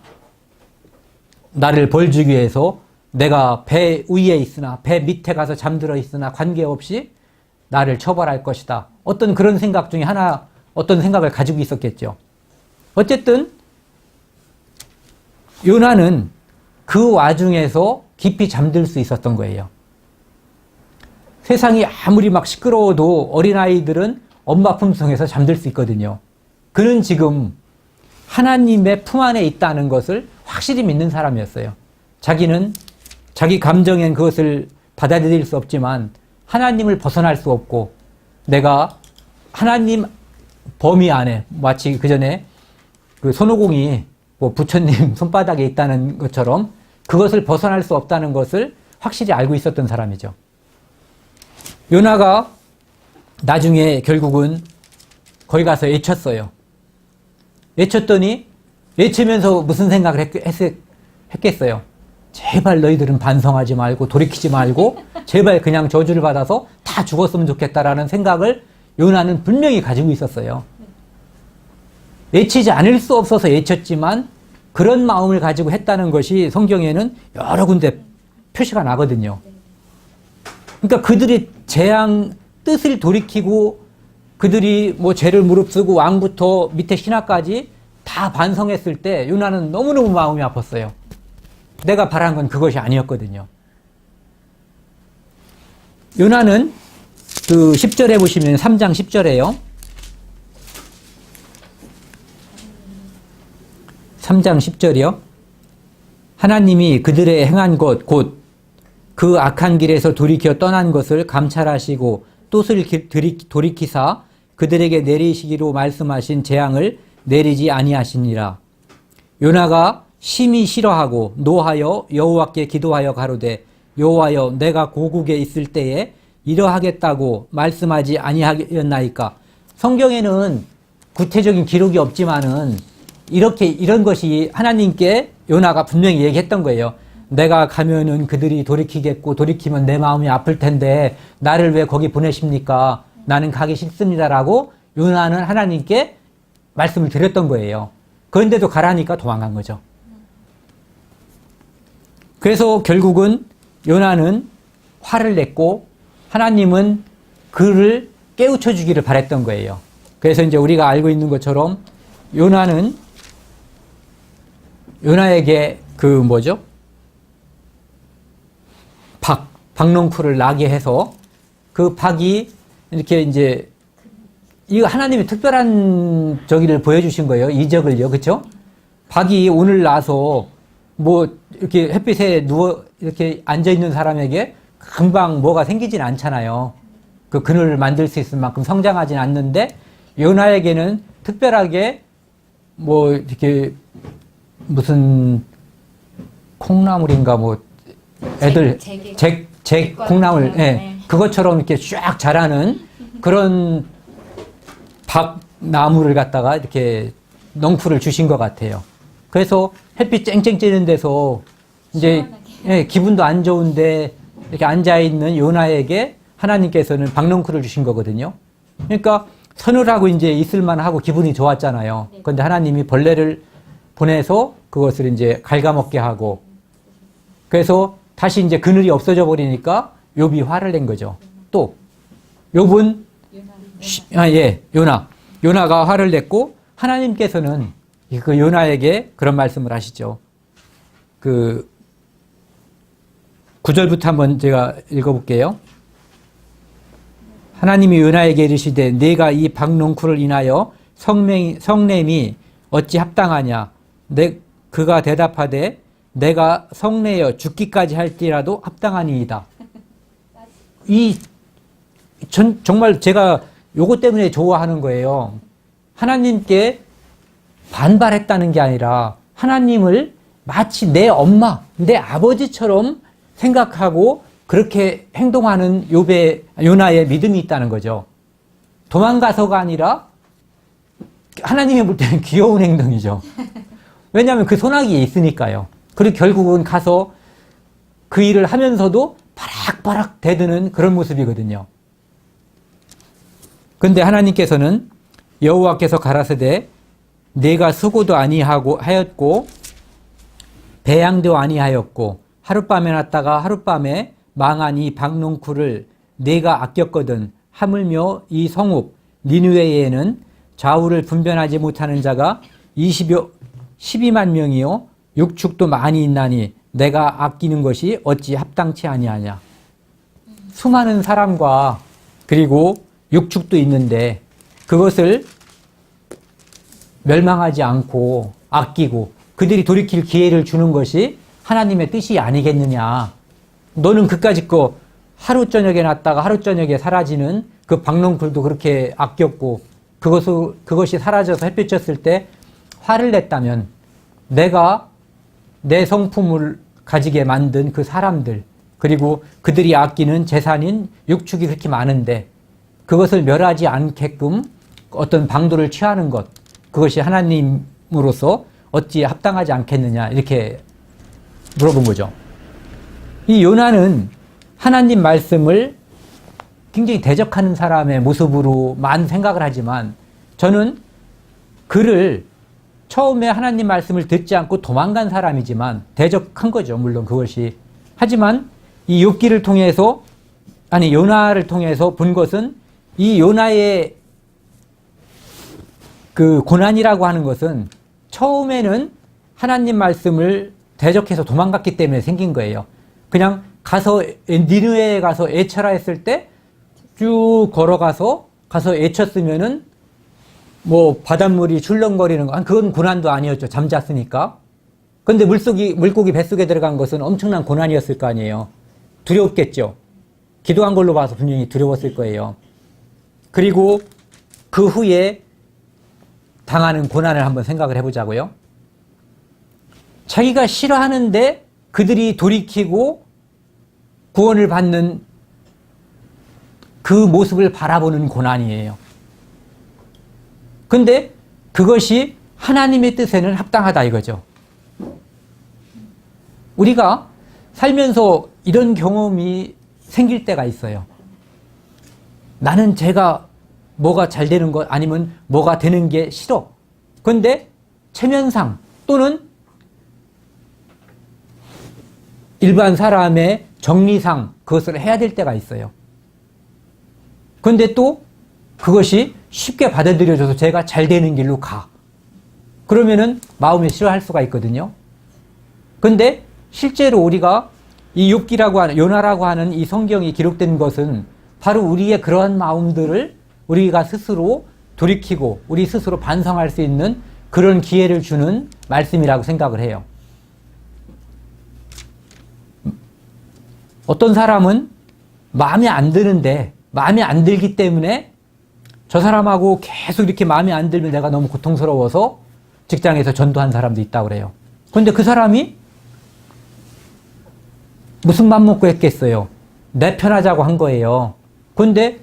나를 벌 주기 위해서 내가 배 위에 있으나 배 밑에 가서 잠들어 있으나 관계없이 나를 처벌할 것이다. 어떤 그런 생각 중에 하나, 어떤 생각을 가지고 있었겠죠. 어쨌든 요나는 그 와중에서 깊이 잠들 수 있었던 거예요. 세상이 아무리 막 시끄러워도 어린아이들은 엄마 품속에서 잠들 수 있거든요. 그는 지금 하나님의 품 안에 있다는 것을 확실히 믿는 사람이었어요. 자기는 자기 감정엔 그것을 받아들일 수 없지만 하나님을 벗어날 수 없고 내가 하나님 범위 안에 마치 그 전에 그 손오공이 뭐 부처님 손바닥에 있다는 것처럼 그것을 벗어날 수 없다는 것을 확실히 알고 있었던 사람이죠. 요나가 나중에 결국은 거기 가서 외쳤어요. 외쳤더니 외치면서 무슨 생각을 했겠어요? 제발 너희들은 반성하지 말고 돌이키지 말고 제발 그냥 저주를 받아서 다 죽었으면 좋겠다라는 생각을 요나는 분명히 가지고 있었어요. 외치지 않을 수 없어서 외쳤지만 그런 마음을 가지고 했다는 것이 성경에는 여러 군데 표시가 나거든요. 그러니까 그들이 재앙 뜻을 돌이키고 그들이 뭐 죄를 무릅쓰고 왕부터 밑에 신하까지 다 반성했을 때 요나는 너무너무 마음이 아팠어요. 내가 바란 건 그것이 아니었거든요. 요나는 그 10절에 보시면 3장 10절에요. 3장 10절이요. 하나님이 그들의 행한 것 곧 그 악한 길에서 돌이켜 떠난 것을 감찰하시고 뜻을 돌이키사 그들에게 내리시기로 말씀하신 재앙을 내리지 아니하시니라. 요나가 심히 싫어하고 노하여 여호와께 기도하여 가로되 여호와여 내가 고국에 있을 때에 이러하겠다고 말씀하지 아니하였나이까. 성경에는 구체적인 기록이 없지만은 이런 것이 하나님께 요나가 분명히 얘기했던 거예요. 내가 가면은 그들이 돌이키겠고 돌이키면 내 마음이 아플 텐데 나를 왜 거기 보내십니까? 나는 가기 싫습니다라고 요나는 하나님께 말씀을 드렸던 거예요. 그런데도 가라니까 도망간 거죠. 그래서 결국은 요나는 화를 냈고 하나님은 그를 깨우쳐 주기를 바랬던 거예요. 그래서 이제 우리가 알고 있는 것처럼 요나에게 그 뭐죠? 박농쿨을 나게 해서 그 박이 이렇게 이제 이거 하나님이 특별한 저기를 보여주신 거예요. 이적을요. 그렇죠? 박이 오늘 나서 뭐 이렇게 햇빛에 누워 이렇게 앉아 있는 사람에게 금방 뭐가 생기진 않잖아요. 그 그늘을 만들 수 있을 만큼 성장하진 않는데 요나에게는 특별하게 뭐 이렇게 무슨 콩나물인가 뭐 애들 제 콩나물 예, 그것처럼 이렇게 쫙 자라는 그런 박나무를 갖다가 이렇게 넝쿨을 주신 것 같아요. 그래서 햇빛 쨍쨍 찌는 데서 이제 예, 기분도 안 좋은데 이렇게 앉아 있는 요나에게 하나님께서는 박넝쿨을 주신 거거든요. 그러니까 서늘하고 이제 있을만 하고 기분이 좋았잖아요. 그런데 하나님이 벌레를 보내서 그것을 이제 갉아먹게 하고, 그래서 다시 이제 그늘이 없어져 버리니까 욥이 화를 낸 거죠. 또 욥은 요나가 화를 냈고, 하나님께서는 그 요나에게 그런 말씀을 하시죠. 그 9절부터 한번 제가 읽어볼게요. 하나님이 요나에게 이르시되 네가 이 박농쿨을 인하여 성냄이 어찌 합당하냐. 그가 대답하되 내가 성내어 죽기까지 할지라도 합당하니이다. 정말 제가 요것 때문에 좋아하는 거예요. 하나님께 반발했다는 게 아니라 하나님을 마치 내 엄마, 내 아버지처럼 생각하고 그렇게 행동하는 요나의 믿음이 있다는 거죠. 도망가서가 아니라 하나님이 볼 때는 귀여운 행동이죠. 왜냐하면 그 소나기에 있으니까요. 그리고 결국은 가서 그 일을 하면서도 바락바락 대드는 그런 모습이거든요. 근데 하나님께서는 여호와께서 가라사대 내가 수고도 아니하고 하였고 배양도 아니하였고 하룻밤에 났다가 하룻밤에 망한 이 박농쿨을 내가 아꼈거든. 하물며 이 성읍 니느웨에는 좌우를 분별하지 못하는 자가 12만 명이요 육축도 많이 있나니 내가 아끼는 것이 어찌 합당치 아니하냐. 수많은 사람과 그리고 육축도 있는데 그것을 멸망하지 않고 아끼고 그들이 돌이킬 기회를 주는 것이 하나님의 뜻이 아니겠느냐. 너는 그까짓 거 하루 저녁에 났다가 하루 저녁에 사라지는 그 박농쿨도 그렇게 아꼈고 그것이 사라져서 햇빛 졌을 때 화를 냈다면 내가 내 성품을 가지게 만든 그 사람들 그리고 그들이 아끼는 재산인 육축이 그렇게 많은데 그것을 멸하지 않게끔 어떤 방도를 취하는 것 그것이 하나님으로서 어찌 합당하지 않겠느냐 이렇게 물어본 거죠. 이 요나는 하나님 말씀을 굉장히 대적하는 사람의 모습으로만 생각을 하지만 저는 그를 처음에 하나님 말씀을 듣지 않고 도망간 사람이지만 대적한 거죠. 물론 그것이. 하지만 이 욥기를 통해서 요나를 통해서 본 것은 이 요나의 그 고난이라고 하는 것은 처음에는 하나님 말씀을 대적해서 도망갔기 때문에 생긴 거예요. 그냥 가서 니느웨에 가서 애쳐라 했을 때 쭉 걸어가서 가서 애쳤으면은 뭐 바닷물이 출렁거리는 거 그건 고난도 아니었죠. 잠잤으니까. 근데 물고기 뱃속에 들어간 것은 엄청난 고난이었을 거 아니에요. 두려웠겠죠. 기도한 걸로 봐서 분명히 두려웠을 거예요. 그리고 그 후에 당하는 고난을 한번 생각을 해보자고요. 자기가 싫어하는데 그들이 돌이키고 구원을 받는 그 모습을 바라보는 고난이에요. 근데 그것이 하나님의 뜻에는 합당하다 이거죠. 우리가 살면서 이런 경험이 생길 때가 있어요. 나는 제가 뭐가 잘 되는 것 아니면 뭐가 되는 게 싫어. 그런데 체면상 또는 일반 사람의 정리상 그것을 해야 될 때가 있어요. 그런데 또 그것이 쉽게 받아들여져서 제가 잘 되는 길로 가. 그러면은 마음이 싫어할 수가 있거든요. 그런데 실제로 우리가 이 욥기라고 하는 요나라고 하는 이 성경이 기록된 것은 바로 우리의 그러한 마음들을 우리가 스스로 돌이키고 우리 스스로 반성할 수 있는 그런 기회를 주는 말씀이라고 생각을 해요. 어떤 사람은 마음에 안 드는데 마음에 안 들기 때문에 저 사람하고 계속 이렇게 마음에 안 들면 내가 너무 고통스러워서 직장에서 전도한 사람도 있다고 그래요. 그런데 그 사람이 무슨 맘 먹고 했겠어요? 내 편하자고 한 거예요. 그런데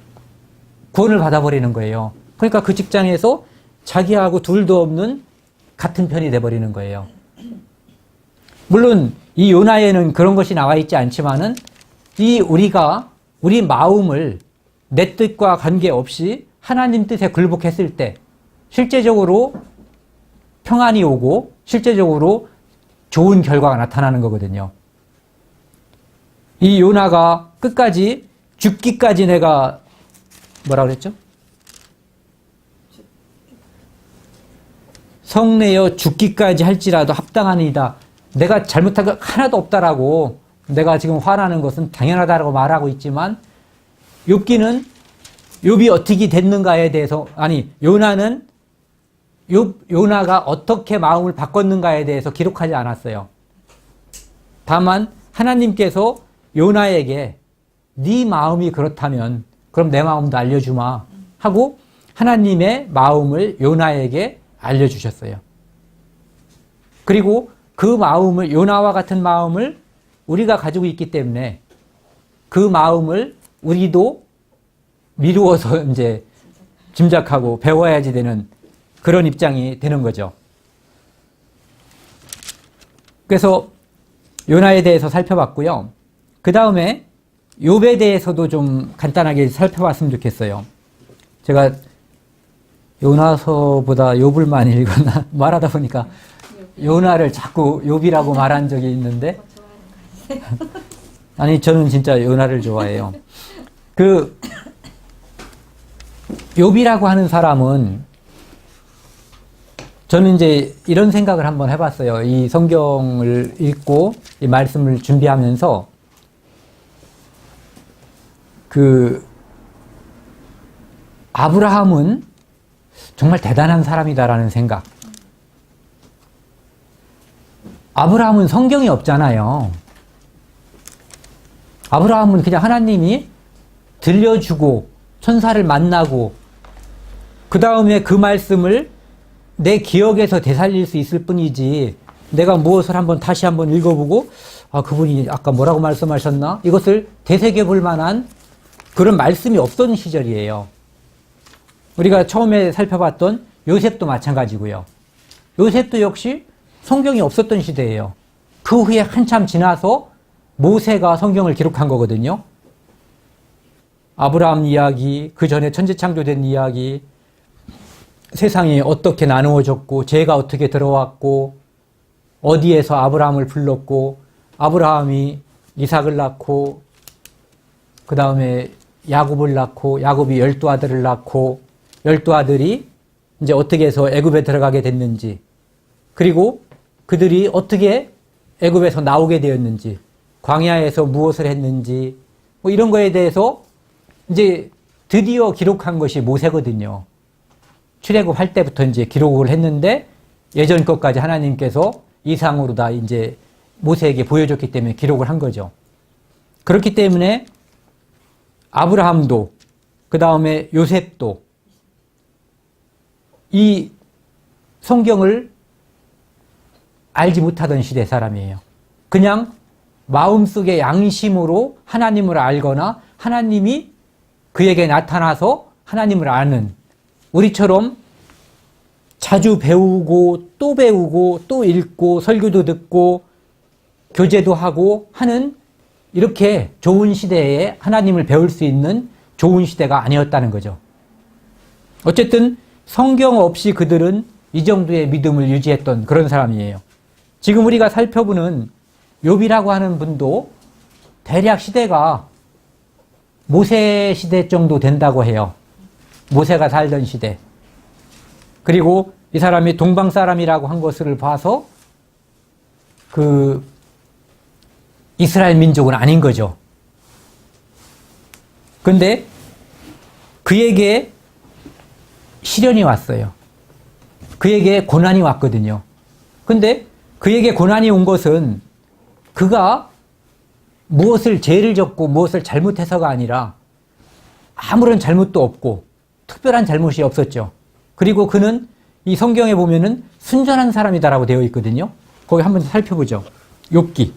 구원을 받아버리는 거예요. 그러니까 그 직장에서 자기하고 둘도 없는 같은 편이 돼버리는 거예요. 물론 이 요나에는 그런 것이 나와 있지 않지만은 이 우리가 우리 마음을 내 뜻과 관계없이 하나님 뜻에 굴복했을 때 실제적으로 평안이 오고 실제적으로 좋은 결과가 나타나는 거거든요. 이 요나가 끝까지 죽기까지 내가 뭐라 그랬죠? 성내어 죽기까지 할지라도 합당하니이다. 내가 잘못한 거 하나도 없다라고 내가 지금 화나는 것은 당연하다라고 말하고 있지만 욥기는 욥이 어떻게 됐는가에 대해서 요나는 요나가 어떻게 마음을 바꿨는가에 대해서 기록하지 않았어요. 다만 하나님께서 요나에게 네 마음이 그렇다면 그럼 내 마음도 알려주마 하고 하나님의 마음을 요나에게 알려주셨어요. 그리고 그 마음을 요나와 같은 마음을 우리가 가지고 있기 때문에 그 마음을 우리도 미루어서 이제 짐작하고 배워야지 되는 그런 입장이 되는 거죠. 그래서 요나에 대해서 살펴봤고요. 그 다음에 욥에 대해서도 좀 간단하게 살펴봤으면 좋겠어요. 제가 요나서보다 욥을 많이 읽었나 말하다 보니까 요나를 자꾸 욥이라고 말한 적이 있는데 아니 저는 진짜 요나를 좋아해요. 그 욥이라고 하는 사람은 저는 이제 이런 생각을 한번 해봤어요. 이 성경을 읽고 이 말씀을 준비하면서 아브라함은 정말 대단한 사람이다라는 생각. 아브라함은 성경이 없잖아요. 아브라함은 그냥 하나님이 들려주고 천사를 만나고 그 다음에 그 말씀을 내 기억에서 되살릴 수 있을 뿐이지 내가 무엇을 다시 한번 읽어보고 그분이 아까 뭐라고 말씀하셨나? 이것을 되새겨볼 만한 그런 말씀이 없던 시절이에요. 우리가 처음에 살펴봤던 요셉도 마찬가지고요. 요셉도 역시 성경이 없었던 시대예요. 그 후에 한참 지나서 모세가 성경을 기록한 거거든요. 아브라함 이야기, 그 전에 천지창조된 이야기, 세상이 어떻게 나누어졌고 죄가 어떻게 들어왔고 어디에서 아브라함을 불렀고 아브라함이 이삭을 낳고 그 다음에 야곱을 낳고 야곱이 12아들을 낳고 12아들이 이제 어떻게 해서 애굽에 들어가게 됐는지 그리고 그들이 어떻게 애굽에서 나오게 되었는지 광야에서 무엇을 했는지 뭐 이런 거에 대해서 이제 드디어 기록한 것이 모세거든요. 출애굽할 때부터 이제 기록을 했는데 예전 것까지 하나님께서 이상으로 다 이제 모세에게 보여줬기 때문에 기록을 한 거죠. 그렇기 때문에 아브라함도 그 다음에 요셉도 이 성경을 알지 못하던 시대 사람이에요. 그냥 마음속의 양심으로 하나님을 알거나 하나님이 그에게 나타나서 하나님을 아는 우리처럼 자주 배우고 또 읽고 설교도 듣고 교제도 하고 하는 이렇게 좋은 시대에 하나님을 배울 수 있는 좋은 시대가 아니었다는 거죠. 어쨌든 성경 없이 그들은 이 정도의 믿음을 유지했던 그런 사람이에요. 지금 우리가 살펴보는 욥이라고 하는 분도 대략 시대가 모세 시대 정도 된다고 해요. 모세가 살던 시대. 그리고 이 사람이 동방 사람이라고 한 것을 봐서 이스라엘 민족은 아닌 거죠. 근데 그에게 시련이 왔어요. 그에게 고난이 왔거든요. 근데 그에게 고난이 온 것은 그가 무엇을 죄를 졌고 무엇을 잘못해서가 아니라 아무런 잘못도 없고 특별한 잘못이 없었죠. 그리고 그는 이 성경에 보면은 순전한 사람이다라고 되어 있거든요. 거기 한번 살펴보죠. 욥기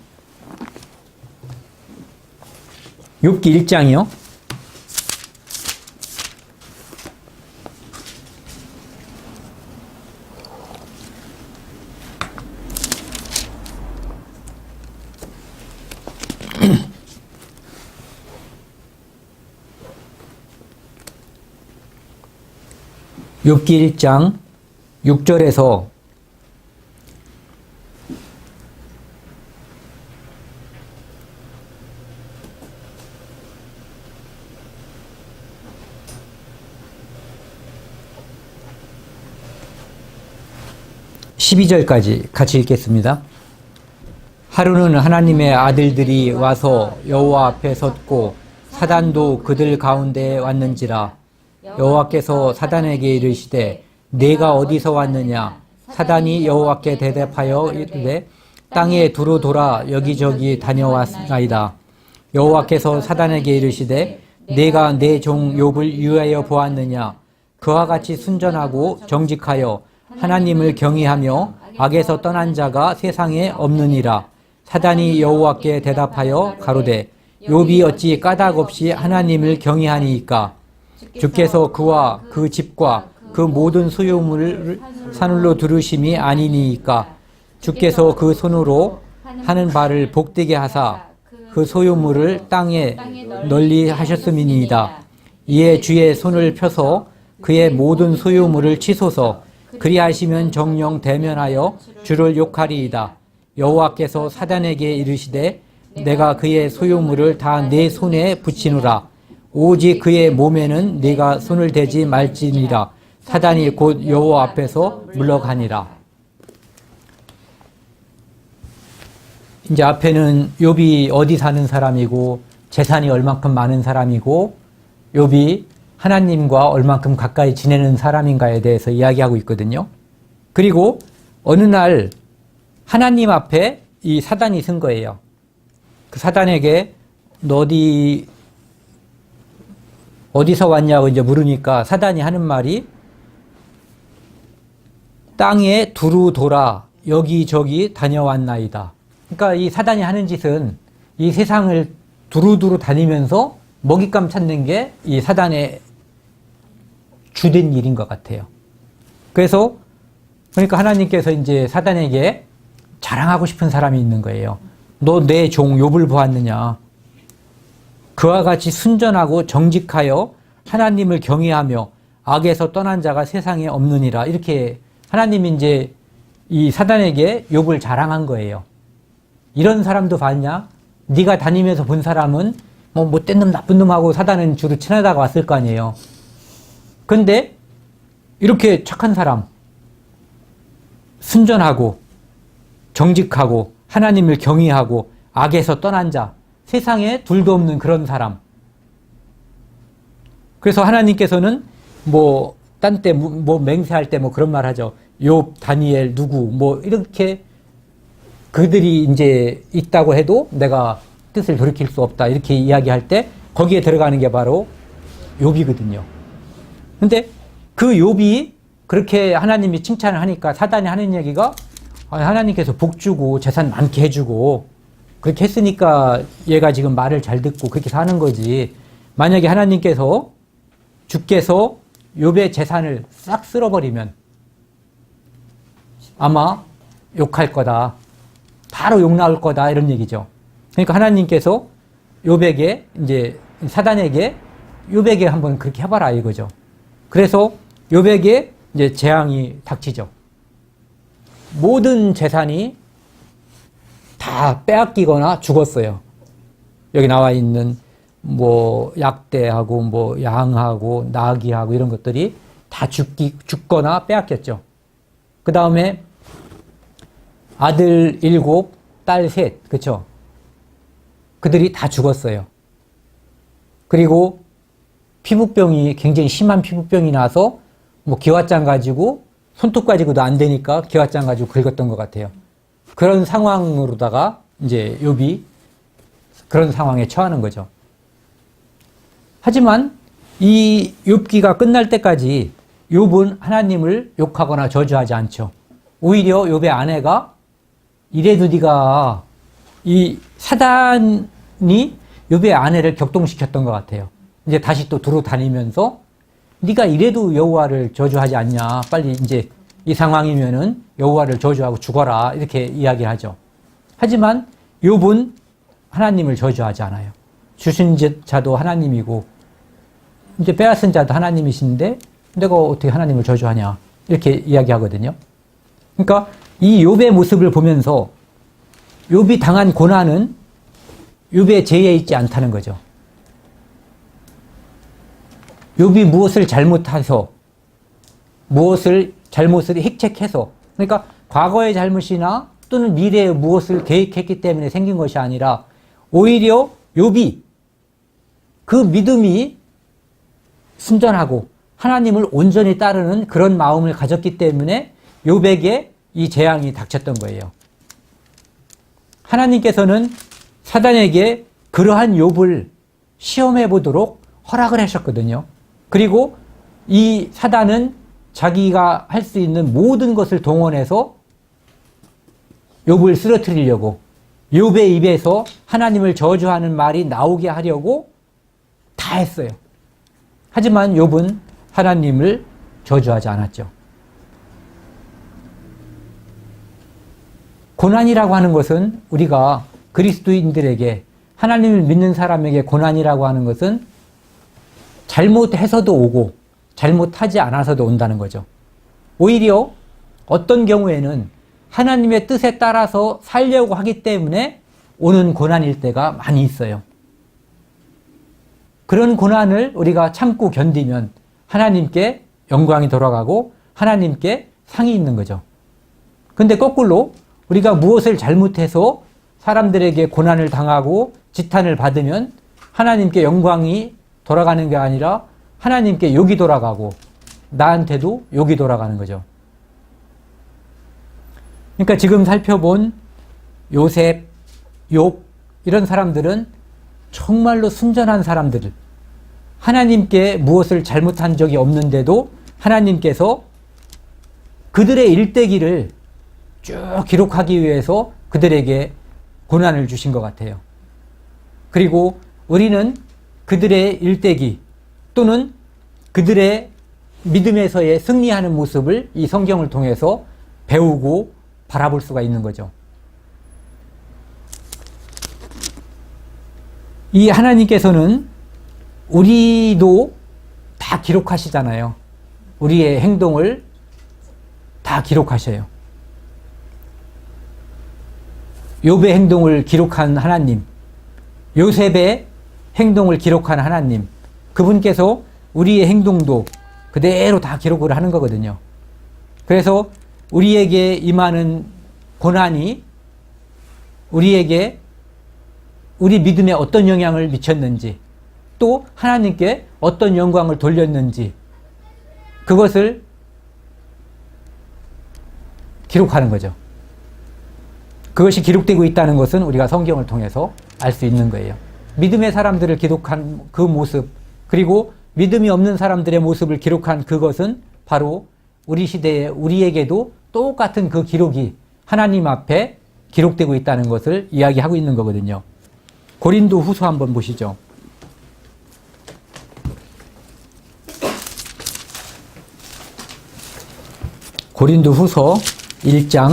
1장이요. 욥기 1장 6절에서 12절까지 같이 읽겠습니다. 하루는 하나님의 아들들이 와서 여호와 앞에 섰고 사단도 그들 가운데에 왔는지라. 여호와께서 사단에게 이르시되 내가 어디서 왔느냐. 사단이 여호와께 대답하여 이르되 땅에 두루 돌아 여기저기 다녀왔나이다. 여호와께서 사단에게 이르시되 내가 내 종 욥을 유하여 보았느냐. 그와 같이 순전하고 정직하여 하나님을 경외하며 악에서 떠난 자가 세상에 없느니라. 사단이 여호와께 대답하여 가로되 욥이 어찌 까닭 없이 하나님을 경외하니이까. 주께서 그와 그 집과 그 모든 소유물을 산울로 두르심이 아니니이까. 주께서 그 손으로 하는 바를 복되게 하사 그 소유물을 땅에 널리 하셨음이니이다. 이에 주의 손을 펴서 그의 모든 소유물을 치소서. 그리하시면 정령 대면하여 주를 욕하리이다. 여호와께서 사단에게 이르시되 내가 그의 소유물을 다 내 손에 붙이노라. 오직 그의 몸에는 네가 손을 대지 말지니라. 사단이 곧 여호와 앞에서 물러가니라. 이제 앞에는 욥이 어디 사는 사람이고 재산이 얼만큼 많은 사람이고 욥이 하나님과 얼만큼 가까이 지내는 사람인가에 대해서 이야기하고 있거든요. 그리고 어느 날 하나님 앞에 이 사단이 쓴 거예요. 그 사단에게 너 어디서 왔냐고 이제 물으니까 사단이 하는 말이 땅에 두루 돌아 여기저기 다녀왔나이다. 그러니까 이 사단이 하는 짓은 이 세상을 두루두루 다니면서 먹잇감 찾는 게 이 사단의 주된 일인 것 같아요. 그래서 그러니까 하나님께서 이제 사단에게 자랑하고 싶은 사람이 있는 거예요. 너 내 종 욥을 보았느냐. 그와 같이 순전하고 정직하여 하나님을 경외하며 악에서 떠난 자가 세상에 없느니라. 이렇게 하나님이 이제 이 사단에게 욥을 자랑한 거예요. 이런 사람도 봤냐? 네가 다니면서 본 사람은 뭐 못된 놈 나쁜 놈하고 사단은 주로 친하다가 왔을 거 아니에요. 근데 이렇게 착한 사람, 순전하고 정직하고 하나님을 경외하고 악에서 떠난 자, 세상에 둘도 없는 그런 사람. 그래서 하나님께서는 뭐 딴 때 뭐 맹세할 때 뭐 그런 말 하죠. 욥, 다니엘, 누구 뭐 이렇게 그들이 이제 있다고 해도 내가 뜻을 돌이킬 수 없다 이렇게 이야기할 때 거기에 들어가는 게 바로 욥이거든요. 근데 그 욥이 그렇게 하나님이 칭찬을 하니까 사단이 하는 얘기가 하나님께서 복 주고 재산 많게 해주고 그렇게 했으니까 얘가 지금 말을 잘 듣고 그렇게 사는 거지. 만약에 하나님께서 주께서 욥의 재산을 싹 쓸어버리면 아마 욕할 거다. 바로 욕 나올 거다. 이런 얘기죠. 그러니까 하나님께서 욥에게 이제 사단에게 욥에게 한번 그렇게 해봐라 이거죠. 그래서 욥에게 이제 재앙이 닥치죠. 모든 재산이 다 빼앗기거나 죽었어요. 여기 나와 있는 뭐 약대하고 뭐 양하고 나귀하고 이런 것들이 다 죽거나 빼앗겼죠. 그 다음에 아들 7, 딸 3, 그쵸? 그들이 다 죽었어요. 그리고 피부병이 굉장히 심한 피부병이 나서 뭐 기왓장 가지고 손톱 가지고도 안 되니까 기왓장 가지고 긁었던 것 같아요. 그런 상황으로다가 이제 욥이 그런 상황에 처하는 거죠. 하지만 이 욥기가 끝날 때까지 욥은 하나님을 욕하거나 저주하지 않죠. 오히려 욥의 아내가 이래도 네가 이 사단이 욥의 아내를 격동시켰던 것 같아요. 이제 다시 또 두루 다니면서 네가 이래도 여호와를 저주하지 않냐. 빨리 이제 이 상황이면은 여호와를 저주하고 죽어라. 이렇게 이야기하죠. 하지만 욥은 하나님을 저주하지 않아요. 주신 자도 하나님이고 이제 빼앗은 자도 하나님이신데 내가 어떻게 하나님을 저주하냐 이렇게 이야기하거든요. 그러니까 이 욥의 모습을 보면서 욥이 당한 고난은 욥의 죄에 있지 않다는 거죠. 욥이 무엇을 잘못해서 잘못을 획책해서, 그러니까 과거의 잘못이나 또는 미래에 무엇을 계획했기 때문에 생긴 것이 아니라 오히려 욥이 그 믿음이 순전하고 하나님을 온전히 따르는 그런 마음을 가졌기 때문에 욥에게 이 재앙이 닥쳤던 거예요. 하나님께서는 사단에게 그러한 욥을 시험해 보도록 허락을 하셨거든요. 그리고 이 사단은 자기가 할 수 있는 모든 것을 동원해서 욥을 쓰러뜨리려고, 욥의 입에서 하나님을 저주하는 말이 나오게 하려고 다 했어요. 하지만 욥은 하나님을 저주하지 않았죠. 고난이라고 하는 것은 우리가 그리스도인들에게, 하나님을 믿는 사람에게 고난이라고 하는 것은 잘못해서도 오고 잘못하지 않아서도 온다는 거죠. 오히려 어떤 경우에는 하나님의 뜻에 따라서 살려고 하기 때문에 오는 고난일 때가 많이 있어요. 그런 고난을 우리가 참고 견디면 하나님께 영광이 돌아가고 하나님께 상이 있는 거죠. 근데 거꾸로 우리가 무엇을 잘못해서 사람들에게 고난을 당하고 지탄을 받으면 하나님께 영광이 돌아가는 게 아니라 하나님께 욕이 돌아가고 나한테도 욕이 돌아가는 거죠. 그러니까 지금 살펴본 요셉, 욥 이런 사람들은 정말로 순전한 사람들, 하나님께 무엇을 잘못한 적이 없는데도 하나님께서 그들의 일대기를 쭉 기록하기 위해서 그들에게 고난을 주신 것 같아요. 그리고 우리는 그들의 일대기 또는 그들의 믿음에서의 승리하는 모습을 이 성경을 통해서 배우고 바라볼 수가 있는 거죠. 이 하나님께서는 우리도 다 기록하시잖아요. 우리의 행동을 다 기록하셔요. 욥의 행동을 기록한 하나님, 요셉의 행동을 기록한 하나님, 그분께서 우리의 행동도 그대로 다 기록을 하는 거거든요. 그래서 우리에게 임하는 고난이 우리에게 우리 믿음에 어떤 영향을 미쳤는지, 또 하나님께 어떤 영광을 돌렸는지, 그것을 기록하는 거죠. 그것이 기록되고 있다는 것은 우리가 성경을 통해서 알 수 있는 거예요. 믿음의 사람들을 기록한 그 모습, 그리고 믿음이 없는 사람들의 모습을 기록한 그것은 바로 우리 시대에 우리에게도 똑같은 그 기록이 하나님 앞에 기록되고 있다는 것을 이야기하고 있는 거거든요. 고린도 후서 한번 보시죠. 고린도 후서 1장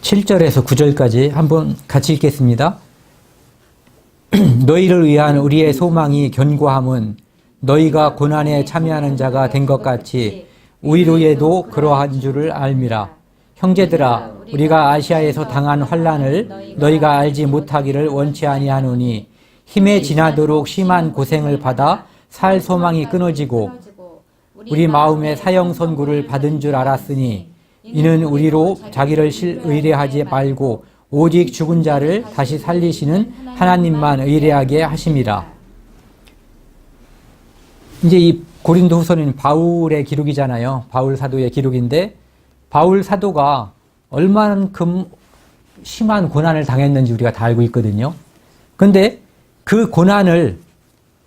7절에서 9절까지 한번 같이 읽겠습니다. 너희를 위한 우리의 소망이 견고함은 너희가 고난에 참여하는 자가 된 것 같이 우리로에도 그러한 줄을 알미라. 형제들아, 우리가 아시아에서 당한 환난을 너희가 알지 못하기를 원치 아니하노니 힘에 지나도록 심한 고생을 받아 살 소망이 끊어지고 우리 마음에 사형 선고를 받은 줄 알았으니 이는 우리로 자기를 의뢰하지 말고 오직 죽은 자를 다시 살리시는 하나님만 의뢰하게 하심이라. 이제 이 고린도 후서는 바울의 기록이잖아요. 바울 사도의 기록인데 바울 사도가 얼마만큼 심한 고난을 당했는지 우리가 다 알고 있거든요. 그런데 그 고난을,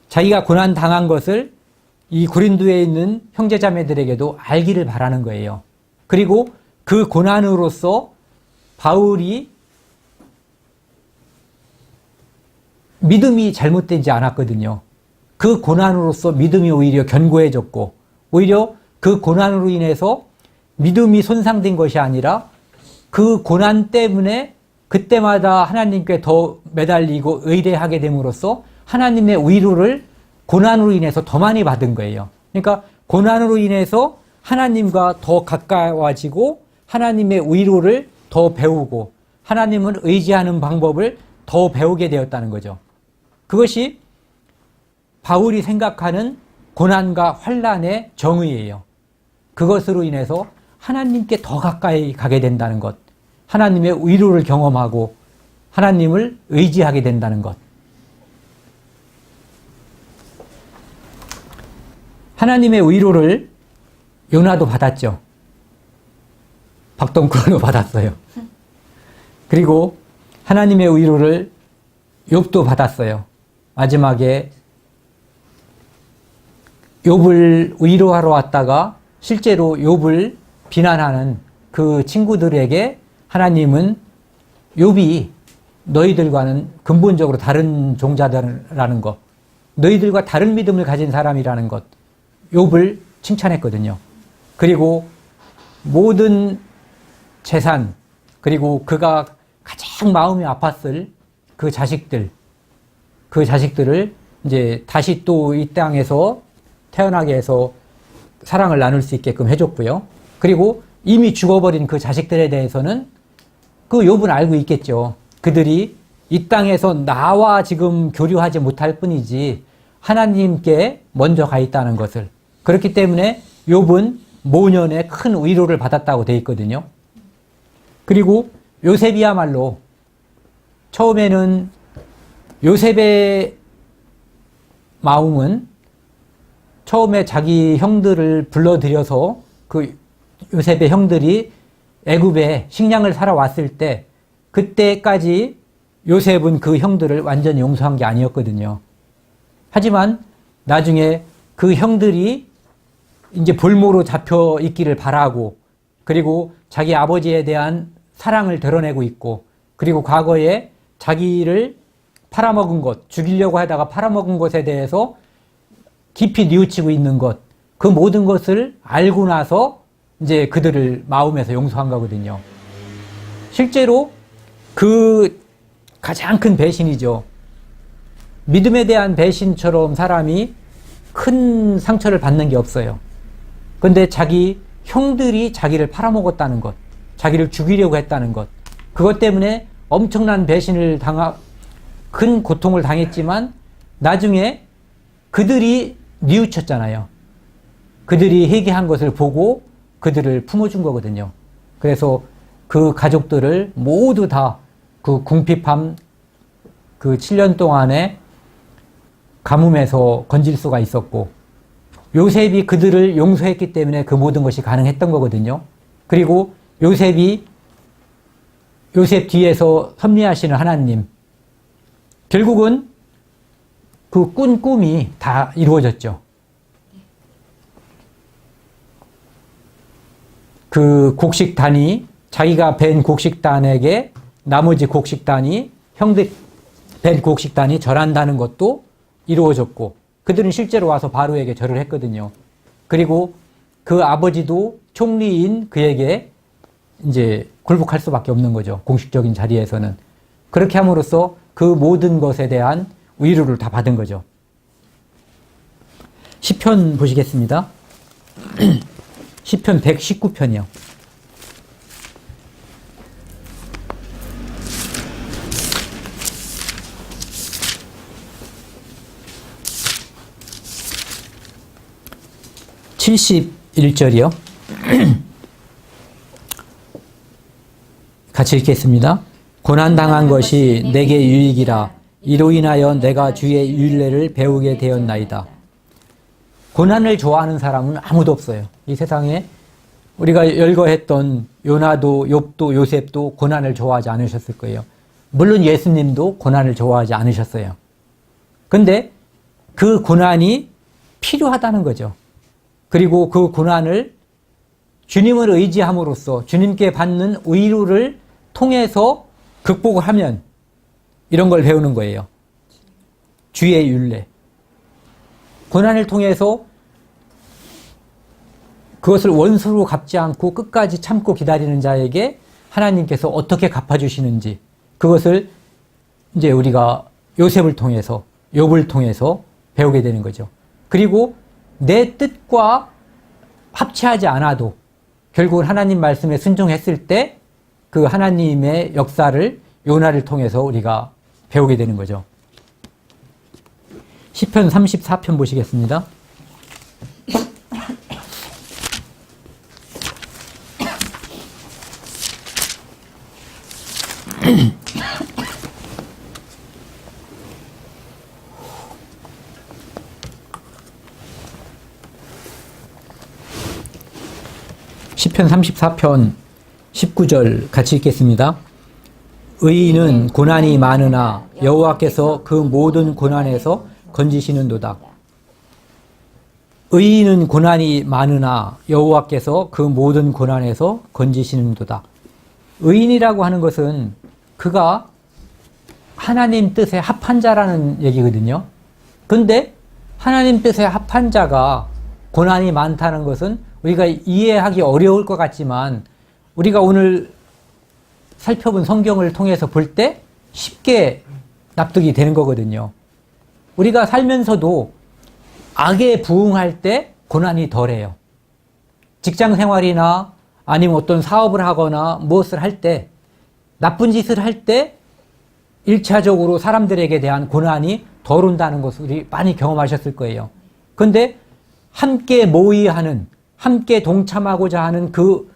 자기가 고난 당한 것을 이 고린도에 있는 형제자매들에게도 알기를 바라는 거예요. 그리고 그 고난으로서 바울이 믿음이 잘못되지 않았거든요. 그 고난으로서 믿음이 오히려 견고해졌고, 오히려 그 고난으로 인해서 믿음이 손상된 것이 아니라 그 고난 때문에 그때마다 하나님께 더 매달리고 의뢰하게 됨으로써 하나님의 위로를 고난으로 인해서 더 많이 받은 거예요. 그러니까 고난으로 인해서 하나님과 더 가까워지고 하나님의 위로를 더 배우고 하나님을 의지하는 방법을 더 배우게 되었다는 거죠. 그것이 바울이 생각하는 고난과 환난의 정의예요. 그것으로 인해서 하나님께 더 가까이 가게 된다는 것, 하나님의 위로를 경험하고 하나님을 의지하게 된다는 것. 하나님의 위로를 요나도 받았죠. 박동권도 받았어요. 그리고 하나님의 위로를 욥도 받았어요. 마지막에 욥을 위로하러 왔다가 실제로 욥을 비난하는 그 친구들에게 하나님은 욥이 너희들과는 근본적으로 다른 종자라는 것, 너희들과 다른 믿음을 가진 사람이라는 것, 욥을 칭찬했거든요. 그리고 모든 재산, 그리고 그가 가장 마음이 아팠을 그 자식들을 이제 다시 또 이 땅에서 태어나게 해서 사랑을 나눌 수 있게끔 해줬고요. 그리고 이미 죽어버린 그 자식들에 대해서는 그 욥은 알고 있겠죠. 그들이 이 땅에서 나와 지금 교류하지 못할 뿐이지 하나님께 먼저 가 있다는 것을. 그렇기 때문에 욥은 모년에 큰 위로를 받았다고 되어 있거든요. 그리고 요셉이야말로 처음에는 요셉의 마음은 처음에 자기 형들을 불러들여서 그 요셉의 형들이 애굽에 식량을 사러 왔을 때 그때까지 요셉은 그 형들을 완전히 용서한 게 아니었거든요. 하지만 나중에 그 형들이 이제 볼모로 잡혀 있기를 바라고 그리고 자기 아버지에 대한 사랑을 드러내고 있고 그리고 과거에 자기를 팔아먹은 것, 죽이려고 하다가 팔아먹은 것에 대해서 깊이 뉘우치고 있는 것, 그 모든 것을 알고 나서 이제 그들을 마음에서 용서한 거거든요. 실제로 그 가장 큰 배신이죠. 믿음에 대한 배신처럼 사람이 큰 상처를 받는 게 없어요. 그런데 자기 형들이 자기를 팔아먹었다는 것, 자기를 죽이려고 했다는 것, 그것 때문에 엄청난 배신을 큰 고통을 당했지만 나중에 그들이 뉘우쳤잖아요. 그들이 회개한 것을 보고 그들을 품어준 거거든요. 그래서 그 가족들을 모두 다 그 궁핍함 그 7년 동안에 가뭄에서 건질 수가 있었고 요셉이 그들을 용서했기 때문에 그 모든 것이 가능했던 거거든요. 그리고 요셉 뒤에서 섭리하시는 하나님, 결국은 그 꾼 꿈이 다 이루어졌죠. 그 곡식단이 자기가 벤 곡식단에게 나머지 곡식단이 형들 벤 곡식단이 절한다는 것도 이루어졌고 그들은 실제로 와서 바로에게 절을 했거든요. 그리고 그 아버지도 총리인 그에게 이제 굴복할 수밖에 없는 거죠. 공식적인 자리에서는. 그렇게 함으로써 그 모든 것에 대한 위로를 다 받은 거죠. 시편 보시겠습니다. 시편 119편이요. (71절이요) 같이 읽겠습니다. 고난당한 것이 내게 유익이라 이로 인하여 내가 주의 율례를 배우게 되었나이다. 고난을 좋아하는 사람은 아무도 없어요. 이 세상에 우리가 열거했던 요나도 욥도 요셉도 고난을 좋아하지 않으셨을 거예요. 물론 예수님도 고난을 좋아하지 않으셨어요. 근데 그 고난이 필요하다는 거죠. 그리고 그 고난을 주님을 의지함으로써 주님께 받는 위로를 통해서 극복을 하면 이런 걸 배우는 거예요. 주의 율례. 고난을 통해서 그것을 원수로 갚지 않고 끝까지 참고 기다리는 자에게 하나님께서 어떻게 갚아주시는지 그것을 이제 우리가 요셉을 통해서, 욥을 통해서 배우게 되는 거죠. 그리고 내 뜻과 합치하지 않아도 결국은 하나님 말씀에 순종했을 때 그 하나님의 역사를 요나를 통해서 우리가 배우게 되는 거죠. 시편 34편 보시겠습니다. 시편 34편 19절 같이 읽겠습니다. 의인은 고난이 많으나 여호와께서 그 모든 고난에서 건지시는도다. 의인은 고난이 많으나 여호와께서 그 모든 고난에서 건지시는도다. 의인이라고 하는 것은 그가 하나님 뜻에 합한 자라는 얘기거든요. 그런데 하나님 뜻에 합한 자가 고난이 많다는 것은 우리가 이해하기 어려울 것 같지만 우리가 오늘 살펴본 성경을 통해서 볼 때 쉽게 납득이 되는 거거든요. 우리가 살면서도 악에 부응할 때 고난이 덜해요. 직장 생활이나 아니면 어떤 사업을 하거나 무엇을 할 때, 나쁜 짓을 할 때 1차적으로 사람들에게 대한 고난이 덜 온다는 것을 우리 많이 경험하셨을 거예요. 그런데 함께 모의하는, 함께 동참하고자 하는 그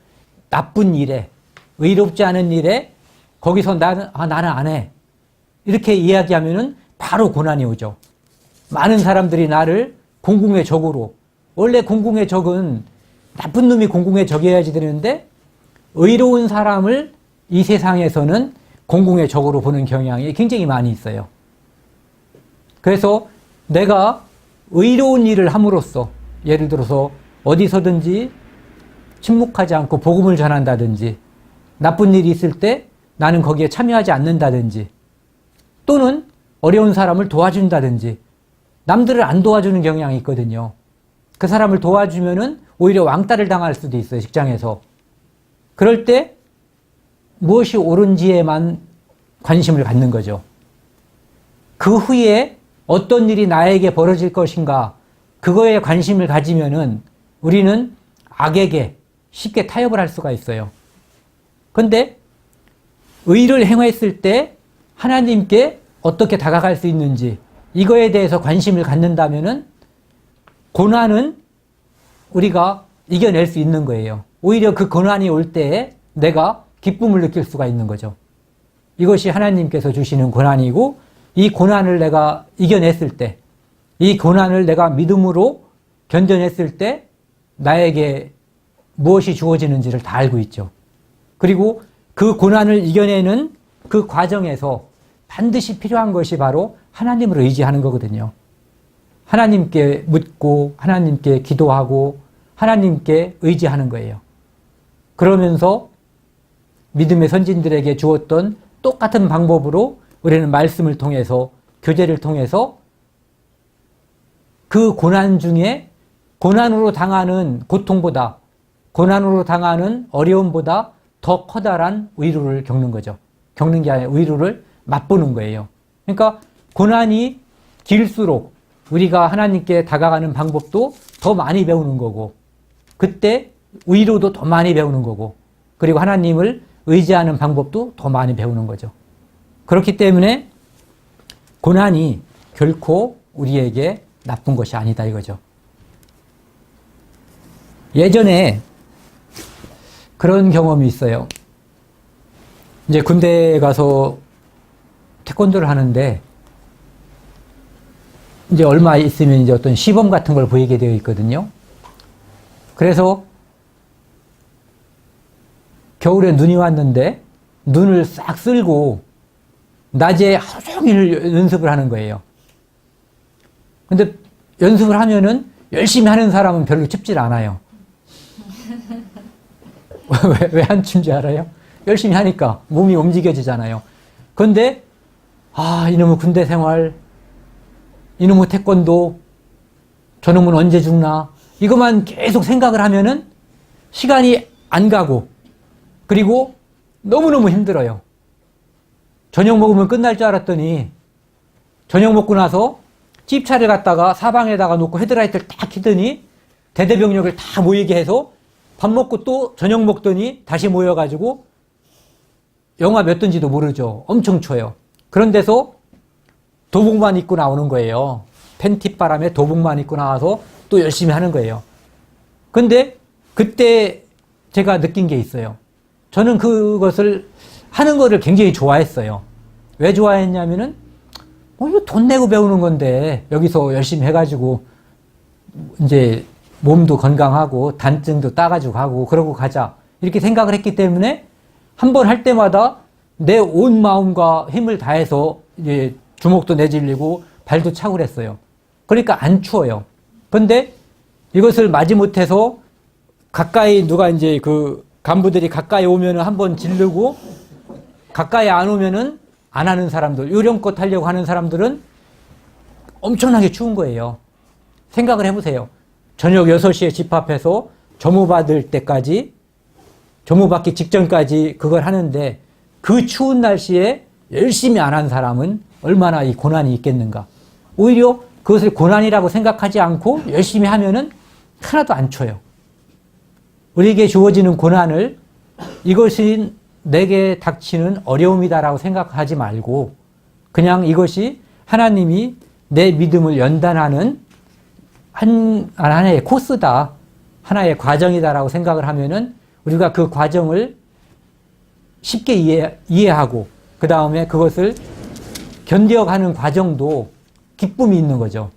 나쁜 일에, 의롭지 않은 일에 거기서 나는 안 해. 이렇게 이야기하면은 바로 고난이 오죠. 많은 사람들이 나를 공공의 적으로, 원래 공공의 적은 나쁜 놈이 공공의 적이어야지 되는데 의로운 사람을 이 세상에서는 공공의 적으로 보는 경향이 굉장히 많이 있어요. 그래서 내가 의로운 일을 함으로써 예를 들어서 어디서든지 침묵하지 않고 복음을 전한다든지 나쁜 일이 있을 때 나는 거기에 참여하지 않는다든지 또는 어려운 사람을 도와준다든지 남들을 안 도와주는 경향이 있거든요. 그 사람을 도와주면은 오히려 왕따를 당할 수도 있어요. 직장에서. 그럴 때 무엇이 옳은지에만 관심을 갖는 거죠. 그 후에 어떤 일이 나에게 벌어질 것인가 그거에 관심을 가지면은 우리는 악에게 쉽게 타협을 할 수가 있어요. 그런데 의를 행했을 때 하나님께 어떻게 다가갈 수 있는지 이거에 대해서 관심을 갖는다면은 고난은 우리가 이겨낼 수 있는 거예요. 오히려 그 고난이 올 때에 내가 기쁨을 느낄 수가 있는 거죠. 이것이 하나님께서 주시는 고난이고 이 고난을 내가 이겨냈을 때, 이 고난을 내가 믿음으로 견뎌냈을 때 나에게 무엇이 주어지는지를 다 알고 있죠. 그리고 그 고난을 이겨내는 그 과정에서 반드시 필요한 것이 바로 하나님을 의지하는 거거든요. 하나님께 묻고 하나님께 기도하고 하나님께 의지하는 거예요. 그러면서 믿음의 선진들에게 주었던 똑같은 방법으로 우리는 말씀을 통해서 교제를 통해서 그 고난 중에 고난으로 당하는 고통보다 고난으로 당하는 어려움보다 더 커다란 위로를 겪는 거죠. 겪는 게 아니라 위로를 맛보는 거예요. 그러니까 고난이 길수록 우리가 하나님께 다가가는 방법도 더 많이 배우는 거고 그때 위로도 더 많이 배우는 거고 그리고 하나님을 의지하는 방법도 더 많이 배우는 거죠. 그렇기 때문에 고난이 결코 우리에게 나쁜 것이 아니다 이거죠. 예전에 그런 경험이 있어요. 이제 군대에 가서 태권도를 하는데 이제 얼마 있으면 이제 어떤 시범 같은 걸 보이게 되어 있거든요. 그래서 겨울에 눈이 왔는데 눈을 싹 쓸고 낮에 하루 종일 연습을 하는 거예요. 근데 연습을 하면은 열심히 하는 사람은 별로 춥질 않아요. 왜 안 춥지 알아요? 열심히 하니까 몸이 움직여지잖아요. 그런데 이놈의 군대 생활, 이놈의 태권도, 저놈은 언제 죽나 이것만 계속 생각을 하면은 시간이 안 가고 그리고 너무너무 힘들어요. 저녁 먹으면 끝날 줄 알았더니 저녁 먹고 나서 찝차를 갖다가 사방에다가 놓고 헤드라이트를 딱 켜더니 대대병력을 다 모이게 해서 밥 먹고 또 저녁 먹더니 다시 모여가지고 영하 몇 도인지도 모르죠. 엄청 추워요. 그런 데서 도복만 입고 나오는 거예요. 팬티바람에 도복만 입고 나와서 또 열심히 하는 거예요. 근데 그때 제가 느낀 게 있어요. 저는 그것을 하는 거를 굉장히 좋아했어요. 왜 좋아했냐면은 이거 돈 내고 배우는 건데 여기서 열심히 해가지고 이제 몸도 건강하고 단증도 따가지고 가고 그러고 가자 이렇게 생각을 했기 때문에 한 번 할 때마다 내 온 마음과 힘을 다해서 이제 주먹도 내질리고 발도 차고 그랬어요. 그러니까 안 추워요. 근데 이것을 마지못해서 가까이 누가 이제 그 간부들이 가까이 오면은 한번 지르고 가까이 안 오면은 안 하는 사람들, 요령껏 하려고 하는 사람들은 엄청나게 추운 거예요. 생각을 해보세요. 저녁 6시에 집합해서 점호받을 때까지, 점호받기 직전까지 그걸 하는데 그 추운 날씨에 열심히 안 한 사람은 얼마나 이 고난이 있겠는가. 오히려 그것을 고난이라고 생각하지 않고 열심히 하면은 하나도 안 추워요. 우리에게 주어지는 고난을 이것이 내게 닥치는 어려움이다라고 생각하지 말고 그냥 이것이 하나님이 내 믿음을 연단하는 하나의 코스다. 하나의 과정이다라고 생각을 하면은 우리가 그 과정을 쉽게 이해하고 그 다음에 그것을 견뎌가는 과정도 기쁨이 있는 거죠.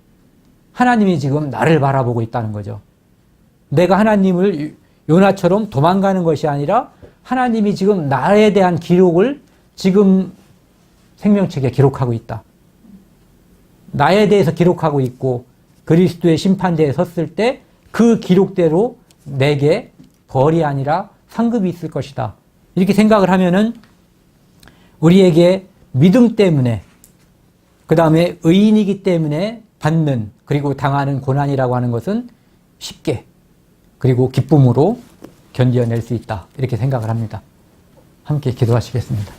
하나님이 지금 나를 바라보고 있다는 거죠. 내가 하나님을 요나처럼 도망가는 것이 아니라 하나님이 지금 나에 대한 기록을 지금 생명책에 기록하고 있다. 나에 대해서 기록하고 있고 그리스도의 심판대에 섰을 때 그 기록대로 내게 벌이 아니라 상급이 있을 것이다. 이렇게 생각을 하면은 우리에게 믿음 때문에 그 다음에 의인이기 때문에 받는 그리고 당하는 고난이라고 하는 것은 쉽게 그리고 기쁨으로 견뎌낼 수 있다. 이렇게 생각을 합니다. 함께 기도하시겠습니다.